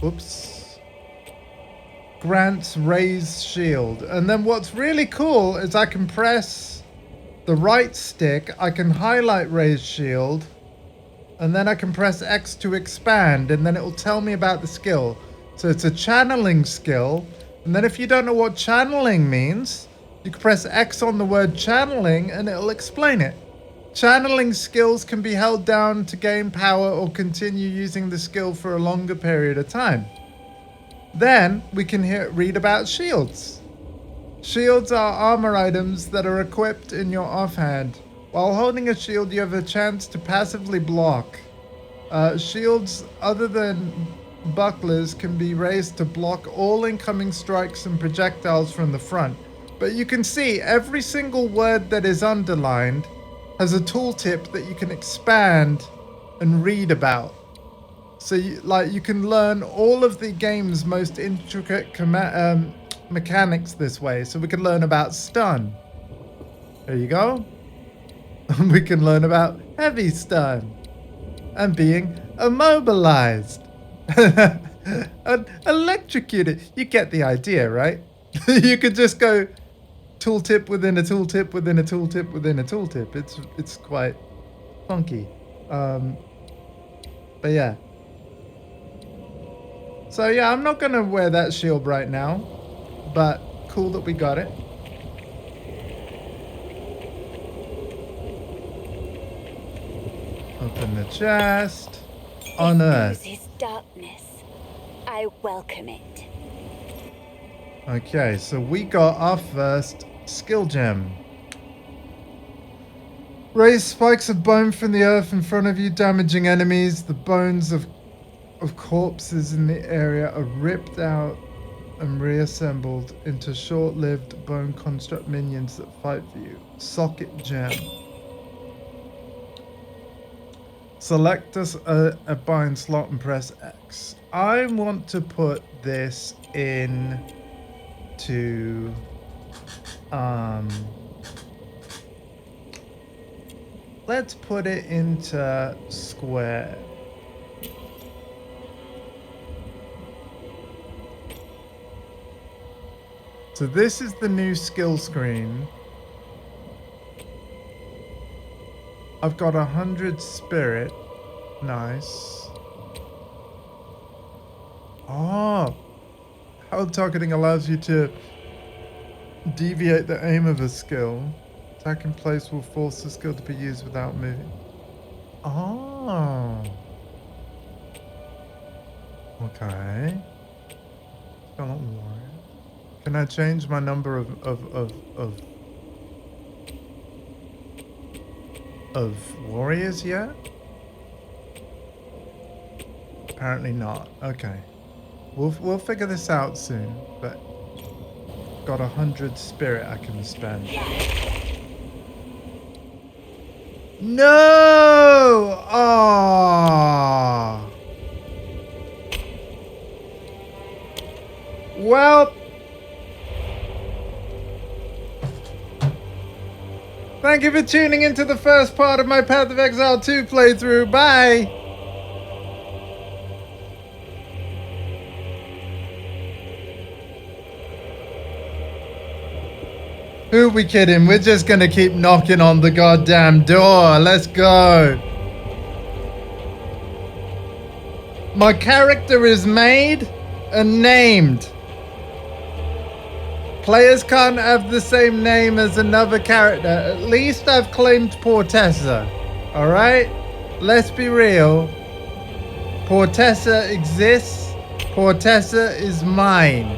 Oops. Grant's raised shield. And then what's really cool is I can press the right stick. I can highlight raised shield. And then I can press X to expand. And then it will tell me about the skill. So it's a channeling skill. And then if you don't know what channeling means, you can press X on the word channeling and it'll explain it. Channeling skills can be held down to gain power or continue using the skill for a longer period of time. Then we can read about shields. Shields are armor items that are equipped in your offhand. While holding a shield, you have a chance to passively block. Shields other than bucklers can be raised to block all incoming strikes and projectiles from the front. But you can see every single word that is underlined has a tooltip that you can expand and read about. So you can learn all of the game's most intricate mechanics this way. So we can learn about stun. There you go. We can learn about heavy stun and being immobilized and electrocuted. You get the idea, right? You could just go tooltip within a tooltip within a tooltip within a tooltip. It's quite funky. But yeah. So yeah, I'm not gonna wear that shield right now, but cool that we got it. Open the chest. On Earth. This oozes darkness. I welcome it. Okay, so we got our first skill gem. Raise spikes of bone from the earth in front of you, damaging enemies. The bones of corpses in the area are ripped out and reassembled into short-lived bone construct minions that fight for you. Socket gem. Select a bind slot and press X. I want to put this in to let's put it into square. So this is the new skill screen. I've got 100 spirit. Nice. Oh. Held targeting allows you to deviate the aim of a skill. Attack in place will force the skill to be used without moving. Oh. Okay. Don't worry. Can I change my number of warriors yet? Apparently not. Okay. We'll figure this out soon, but got 100 spirit I can spend. No! Ah. Well. Thank you for tuning into the first part of my Path of Exile 2 playthrough. Bye! Who are we kidding? We're just gonna keep knocking on the goddamn door. Let's go. My character is made and named. Players can't have the same name as another character. At least I've claimed Portessa. Alright? Let's be real. Portessa exists. Portessa is mine.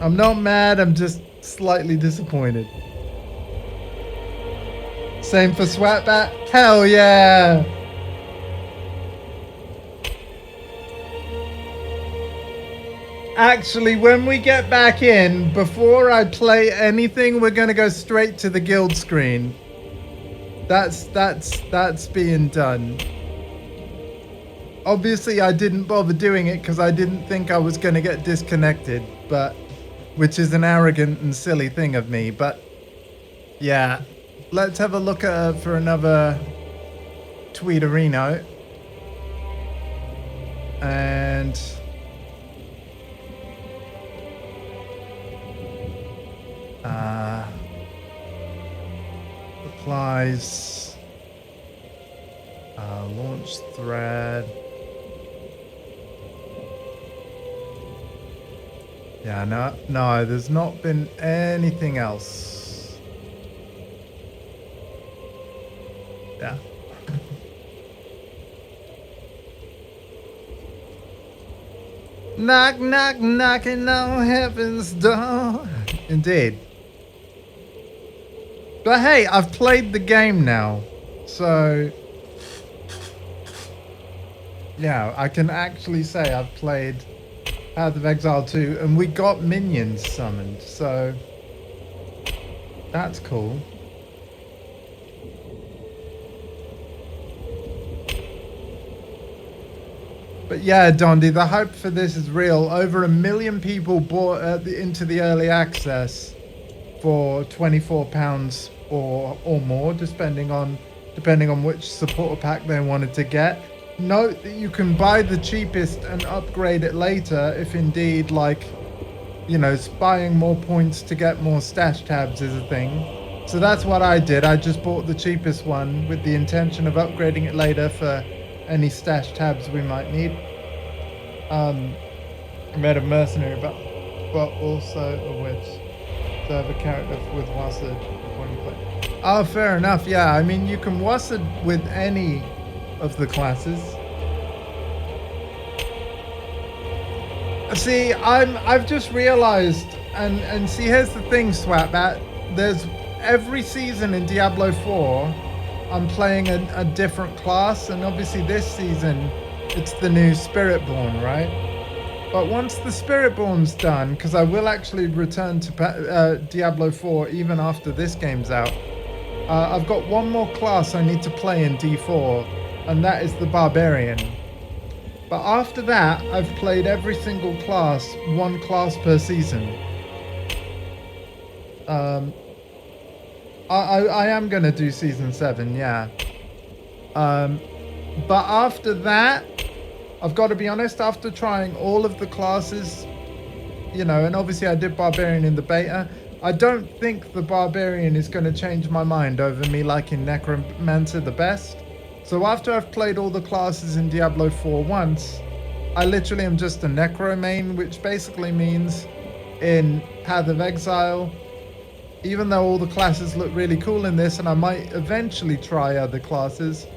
I'm not mad, I'm just slightly disappointed. Same for Swatbat? Hell yeah! Actually, when we get back in, before I play anything, we're gonna go straight to the guild screen. That's being done. Obviously, I didn't bother doing it because I didn't think I was gonna get disconnected, but which is an arrogant and silly thing of me, but yeah. Let's have a look at her for another Tweeterino. And applies launch thread. Yeah, no, there's not been anything else. Yeah. Knock, knock, knocking on heaven's door. Indeed. But hey, I've played the game now, so yeah, I can actually say I've played Path of Exile 2, and we got minions summoned, so that's cool. But yeah, Dondi, the hype for this is real. Over 1 million people bought into the early access for £24 or more, depending on which supporter pack they wanted to get. Note that you can buy the cheapest and upgrade it later if indeed, like, you know, buying more points to get more stash tabs is a thing. So that's what I did. I just bought the cheapest one with the intention of upgrading it later for any stash tabs we might need. I made a mercenary, but also a witch. So I have a character with Wasad when you play. Oh, fair enough. Yeah, I mean you can Wasad with any of the classes. See, I've just realized, and see, here's the thing, Swapbat. There's every season in Diablo 4, I'm playing a different class, and obviously this season, it's the new Spiritborn, right? But once the Spiritborn's done, because I will actually return to Diablo 4 even after this game's out, I've got one more class I need to play in D4, and that is the Barbarian. But after that, I've played every single class, one class per season. I am going to do Season 7, yeah. But after that, I've got to be honest, after trying all of the classes, you know, and obviously I did Barbarian in the beta, I don't think the Barbarian is going to change my mind over me liking Necromancer the best. So after I've played all the classes in Diablo 4 once, I literally am just a Necro main, which basically means in Path of Exile, even though all the classes look really cool in this, and I might eventually try other classes,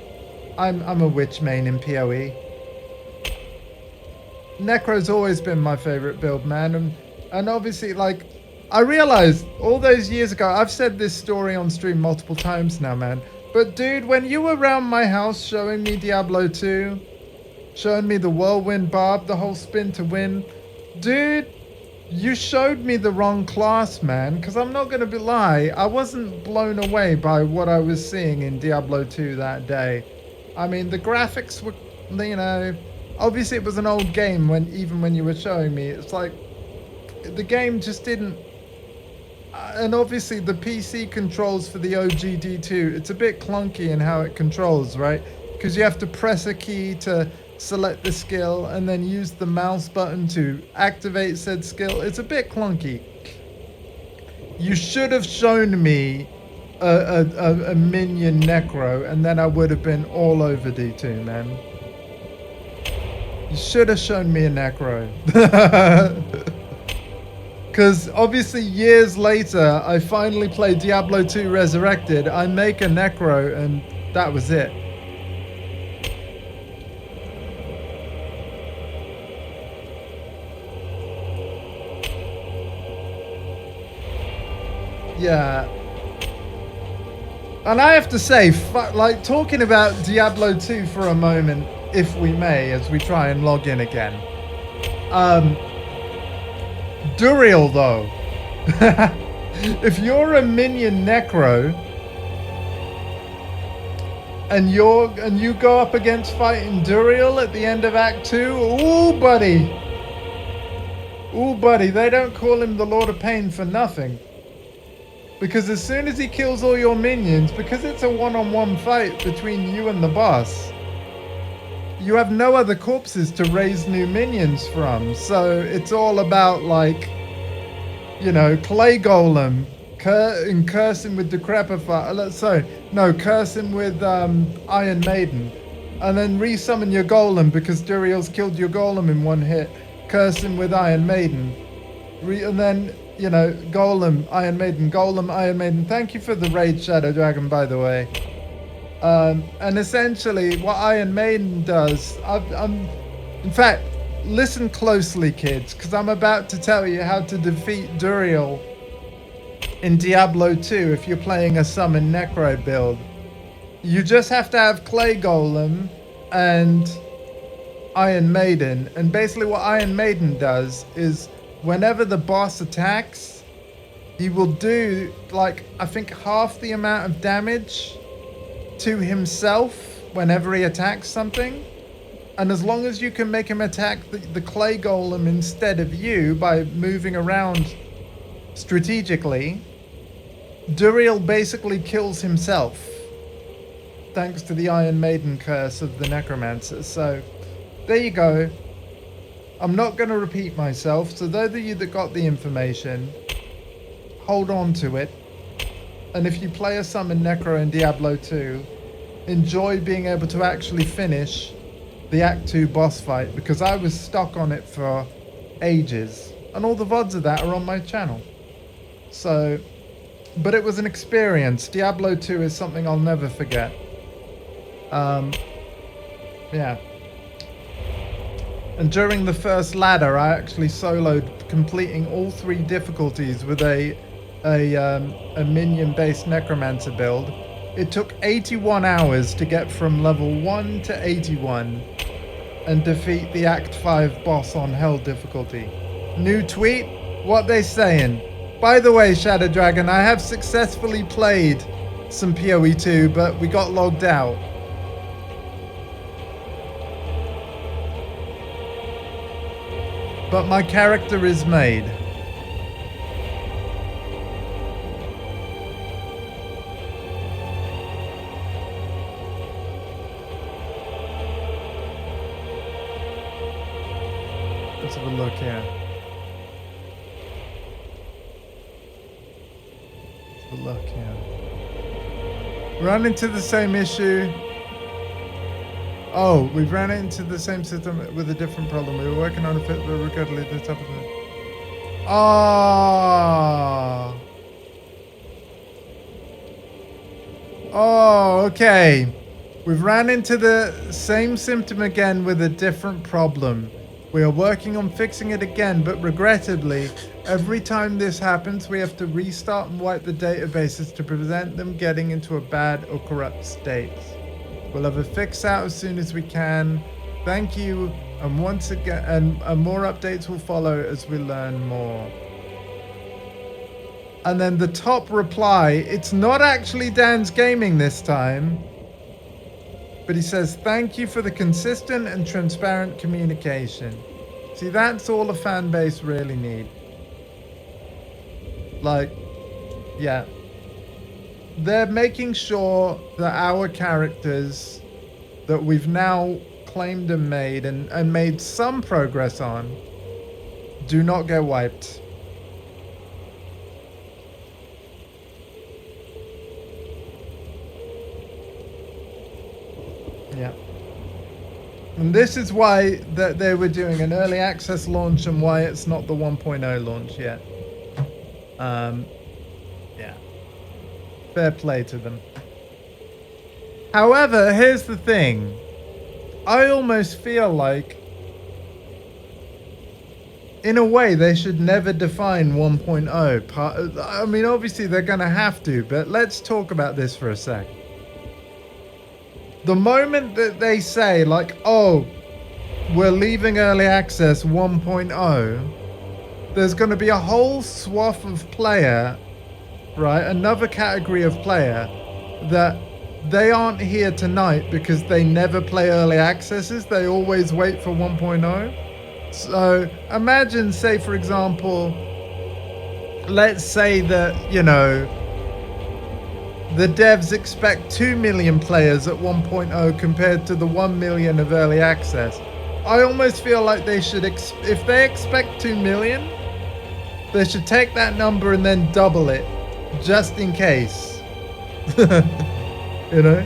I'm a witch main in PoE. Necro's always been my favorite build, man, and obviously, like, I realized all those years ago, I've said this story on stream multiple times now, man, but dude, when you were around my house showing me Diablo 2, showing me the Whirlwind Barb, the whole spin to win, dude, you showed me the wrong class, man, because I'm not going to lie, I wasn't blown away by what I was seeing in Diablo 2 that day. I mean, the graphics were, you know, obviously it was an old game even when you were showing me, it's like, the game just didn't, and obviously the PC controls for the OG D2, it's a bit clunky in how it controls, right? Because you have to press a key to select the skill and then use the mouse button to activate said skill. It's a bit clunky. You should have shown me a minion Necro, and then I would have been all over D2, man. You should have shown me a Necro. Because obviously years later, I finally played Diablo 2 Resurrected. I make a Necro, and that was it. Yeah. And I have to say, like, talking about Diablo 2 for a moment, if we may, as we try and log in again. Duriel, though. If you're a minion Necro and you go up against fighting Duriel at the end of Act 2, ooh buddy, they don't call him the Lord of Pain for nothing. Because as soon as he kills all your minions, because it's a one-on-one fight between you and the boss, you have no other corpses to raise new minions from. So it's all about, like, you know, Clay Golem, curse him with Decrepify. Curse him with Iron Maiden. And then resummon your Golem because Duriel's killed your Golem in one hit. Curse him with Iron Maiden. And then, you know, Golem, Iron Maiden, Golem, Iron Maiden. Thank you for the raid, Shadow Dragon, by the way. And essentially, what Iron Maiden does, in fact, listen closely, kids, because I'm about to tell you how to defeat Duriel in Diablo 2 if you're playing a Summon Necro build. You just have to have Clay Golem and Iron Maiden. And basically what Iron Maiden does is whenever the boss attacks, he will do, like, I think half the amount of damage to himself whenever he attacks something. And as long as you can make him attack the Clay Golem instead of you by moving around strategically, Duriel basically kills himself thanks to the Iron Maiden curse of the Necromancer. So there you go. I'm not going to repeat myself, so those of you that got the information, hold on to it. and if you play a summon Necro in Diablo 2, enjoy being able to actually finish the Act 2 boss fight, because I was stuck on it for ages, and all the VODs of that are on my channel. So, but it was an experience. Diablo 2 is something I'll never forget. Yeah. And during the first ladder, I actually soloed completing all 3 difficulties with a minion-based necromancer build. It took 81 hours to get from level 1 to 81 and defeat the Act 5 boss on Hell difficulty. New tweet? What they saying? By the way, Shadow Dragon, I have successfully played some PoE 2, but we got logged out. But my character is made. Let's have a look here. Let's have a look here. Run into the same issue. Oh, we've ran into the same system with a different problem. We were working on a fit, but regrettably the top of it. Oh. Oh, okay. We've ran into the same symptom again with a different problem. We are working on fixing it again, but regrettably, every time this happens, we have to restart and wipe the databases to prevent them getting into a bad or corrupt state. We'll have a fix out as soon as we can. Thank you, and once again, and more updates will follow as we learn more. And then the top reply, it's not actually Dan's Gaming this time, but he says, thank you for the consistent and transparent communication. See, that's all a fan base really need. Like, yeah. They're making sure that our characters that we've now claimed and made some progress on do not get wiped. Yeah. And this is why that they were doing an early access launch and why it's not the 1.0 launch yet. Yeah. Fair play to them. However, here's the thing. I almost feel like, in a way, they should never define 1.0. I mean, obviously they're going to have to, but let's talk about this for a sec. The moment that they say, like, oh, we're leaving early access 1.0, there's going to be a whole swath of player, right? Another category of player that they aren't here tonight because they never play early accesses. They always wait for 1.0. So imagine, say, for example, let's say that, you know, the devs expect 2 million players at 1.0 compared to the 1 million of early access. I almost feel like they should, if they expect 2 million, they should take that number and then double it, just in case. You know?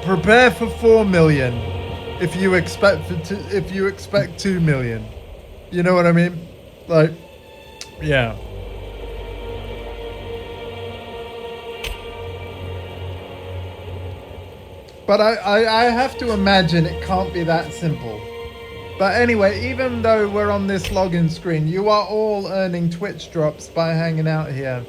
Prepare for 4 million if you expect 2 million. You know what I mean? Like, yeah. But I have to imagine it can't be that simple. But anyway, even though we're on this login screen, you are all earning Twitch drops by hanging out here.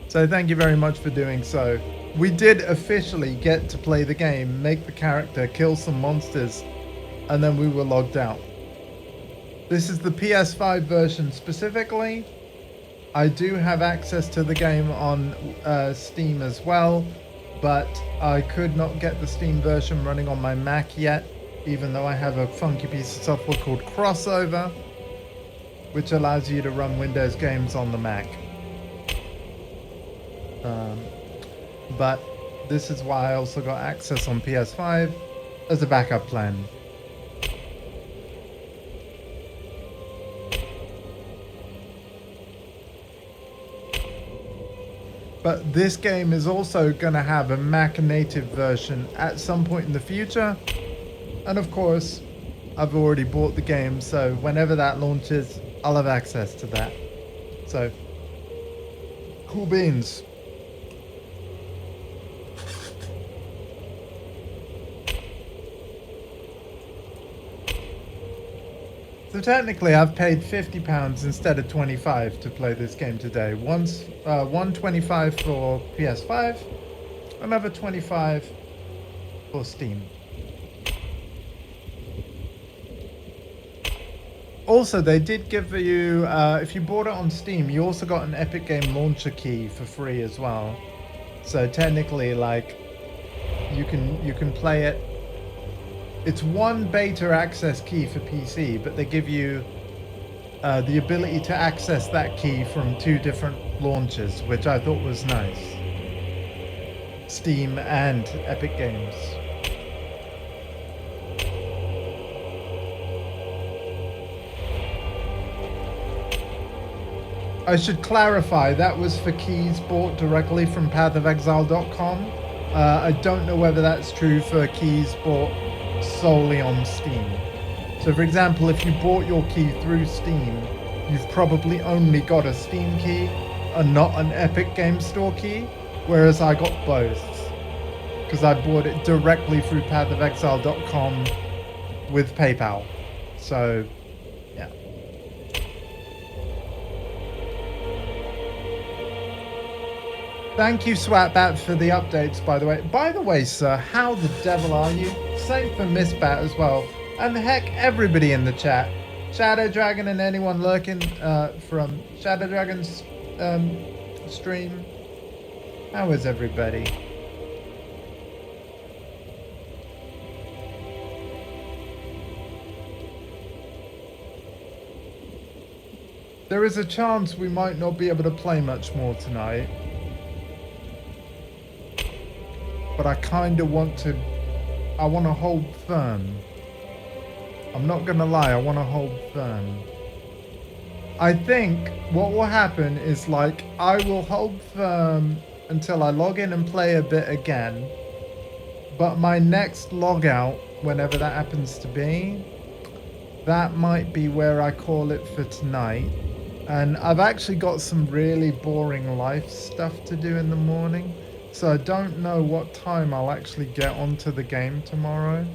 So thank you very much for doing so. We did officially get to play the game, make the character, kill some monsters, and then we were logged out. This is the PS5 version specifically. I do have access to the game on Steam as well, but I could not get the Steam version running on my Mac yet, even though I have a funky piece of software called Crossover, which allows you to run Windows games on the Mac. But this is why I also got access on PS5 as a backup plan. But this game is also going to have a Mac native version at some point in the future. And of course, I've already bought the game, so whenever that launches, I'll have access to that. So, cool beans. So technically, I've paid £50 instead of 25 to play this game today. Once, $1.25 for PS5, another 25 for Steam. Also, they did give you, if you bought it on Steam, you also got an Epic Game Launcher key for free as well. So technically, like, you can play it. It's one beta access key for PC, but they give you the ability to access that key from 2 different launchers, which I thought was nice. Steam and Epic Games. I should clarify, that was for keys bought directly from pathofexile.com. I don't know whether that's true for keys bought solely on Steam. So for example, if you bought your key through Steam, you've probably only got a Steam key and not an Epic Game Store key, whereas I got both because I bought it directly through pathofexile.com with PayPal. So yeah. Thank you, Swatbat, for the updates, by the way. By the way, sir, how the devil are you? Same for Missbat as well. And heck, everybody in the chat. Shadow Dragon and anyone lurking from Shadow Dragon's stream. How is everybody? There is a chance we might not be able to play much more tonight. But I kind of want to hold firm. I'm not gonna lie, I want to hold firm. I think what will happen is, like, I will hold firm until I log in and play a bit again. But my next log out, whenever that happens to be, that might be where I call it for tonight. And I've actually got some really boring life stuff to do in the morning. So I don't know what time I'll actually get onto the game tomorrow.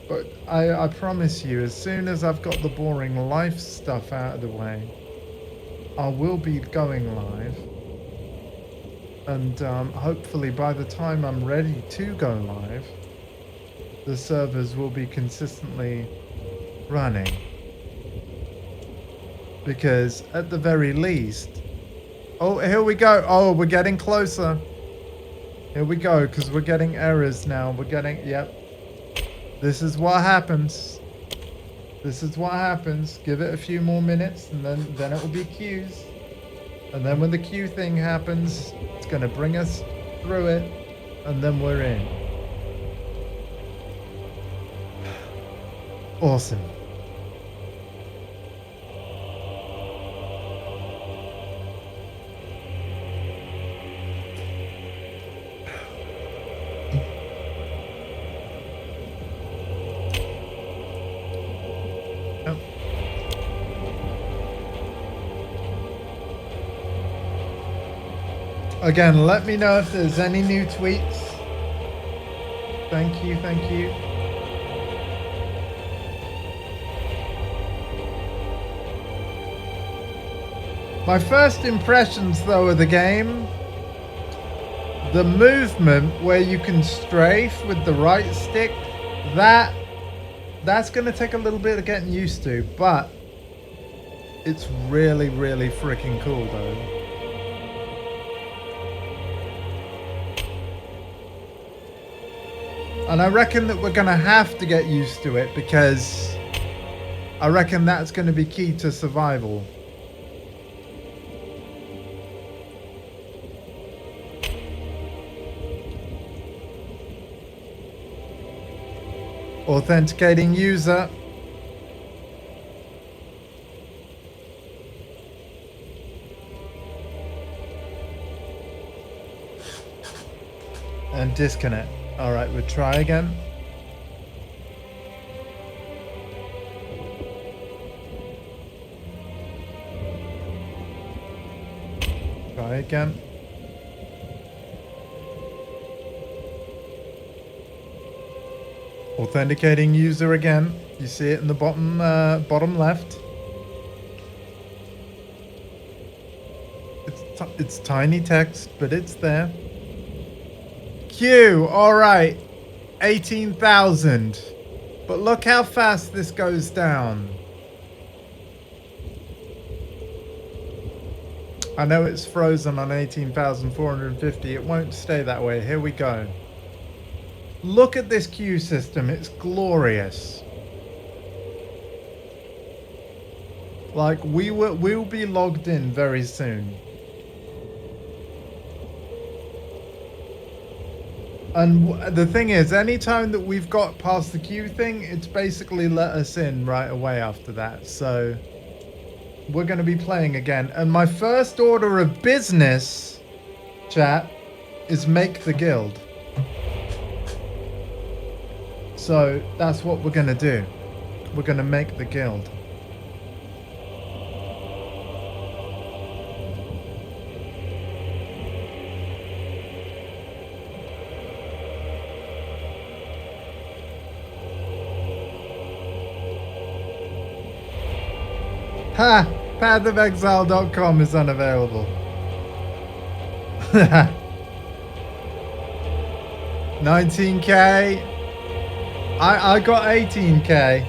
But I promise you, as soon as I've got the boring life stuff out of the way, I will be going live. And hopefully by the time I'm ready to go live, the servers will be consistently running. Because at the very least... Oh, here we go. Oh, we're getting closer. Here we go, because we're getting errors now. We're getting... Yep. This is what happens. This is what happens. Give it a few more minutes, and then it will be queues. And then when the queue thing happens, it's going to bring us through it, and then we're in. Awesome. Again, let me know if there's any new tweets. Thank you, thank you. My first impressions, though, of the game, the movement where you can strafe with the right stick, that's going to take a little bit of getting used to, but it's really, really freaking cool, though. And I reckon that we're going to have to get used to it, because I reckon that's going to be key to survival. Authenticating user. Disconnect. All right, we'll try again. Try again. Authenticating user again. You see it in the bottom left. It's tiny text, but it's there. Q. All right. 18,000. But look how fast this goes down. I know it's frozen on 18,450. It won't stay that way. Here we go. Look at this queue system. It's glorious. Like, we'll be logged in very soon. And the thing is, anytime that we've got past the queue thing, it's basically let us in right away after that. So we're going to be playing again. And my first order of business, chat, is make the guild. So that's what we're going to do. We're going to make the guild. Ha! Pathofexile.com is unavailable. 19k. I got 18k.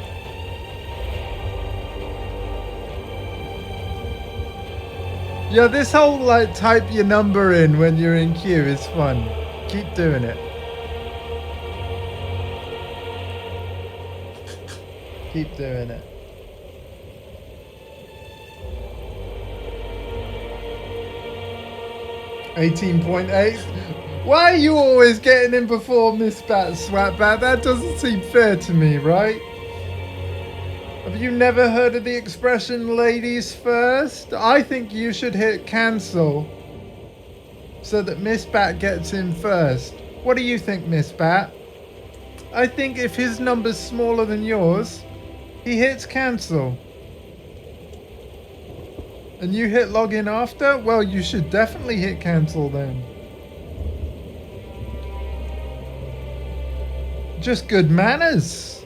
Yeah, this whole like type your number in when you're in queue is fun. Keep doing it. Keep doing it. 18.8. Why are you always getting in before Miss Bat Swatbat? That doesn't seem fair to me, right? Have you never heard of the expression ladies first? I think you should hit cancel so that Miss Bat gets in first. What do you think, Miss Bat? I think if his number's smaller than yours, he hits cancel. And you hit login after? Well, you should definitely hit cancel then. Just good manners.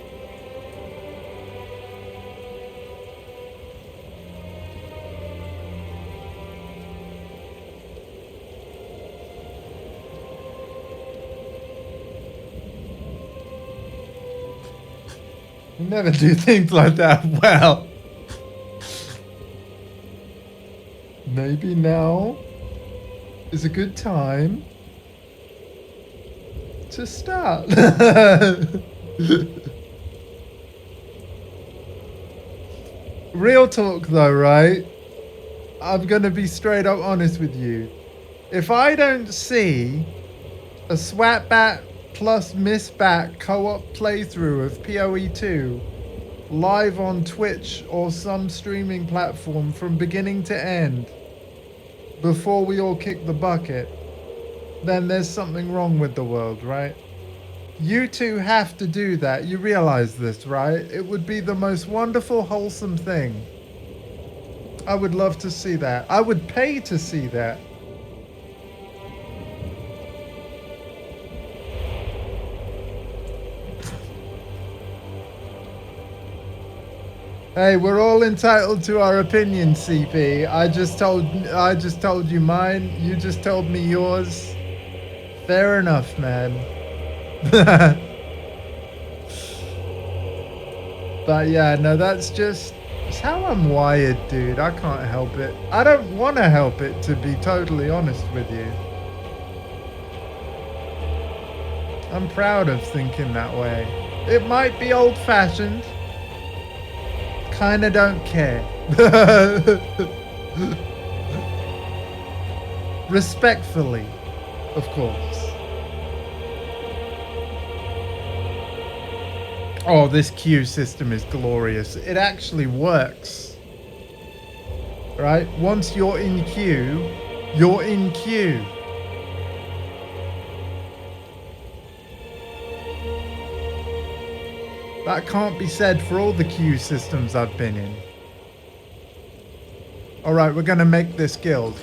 You never do things like that. Well. Maybe now is a good time to start. Real talk though, right? I'm gonna be straight up honest with you. If I don't see a Swatbat plus Miss Bat co-op playthrough of PoE2 live on Twitch or some streaming platform from beginning to end before we all kick the bucket, then there's something wrong with the world, right? You two have to do that. You realize this, right? It would be the most wonderful, wholesome thing. I would love to see that. I would pay to see that. Hey, we're all entitled to our opinion, CP. I just told you mine. You just told me yours. Fair enough, man. But yeah, no, it's how I'm wired, dude. I can't help it. I don't want to help it, to be totally honest with you. I'm proud of thinking that way. It might be old-fashioned. Kinda don't care. Respectfully, of course. Oh, this queue system is glorious. It actually works. Right? Once you're in queue, you're in queue. That can't be said for all the queue systems I've been in. Alright, we're gonna make this guild.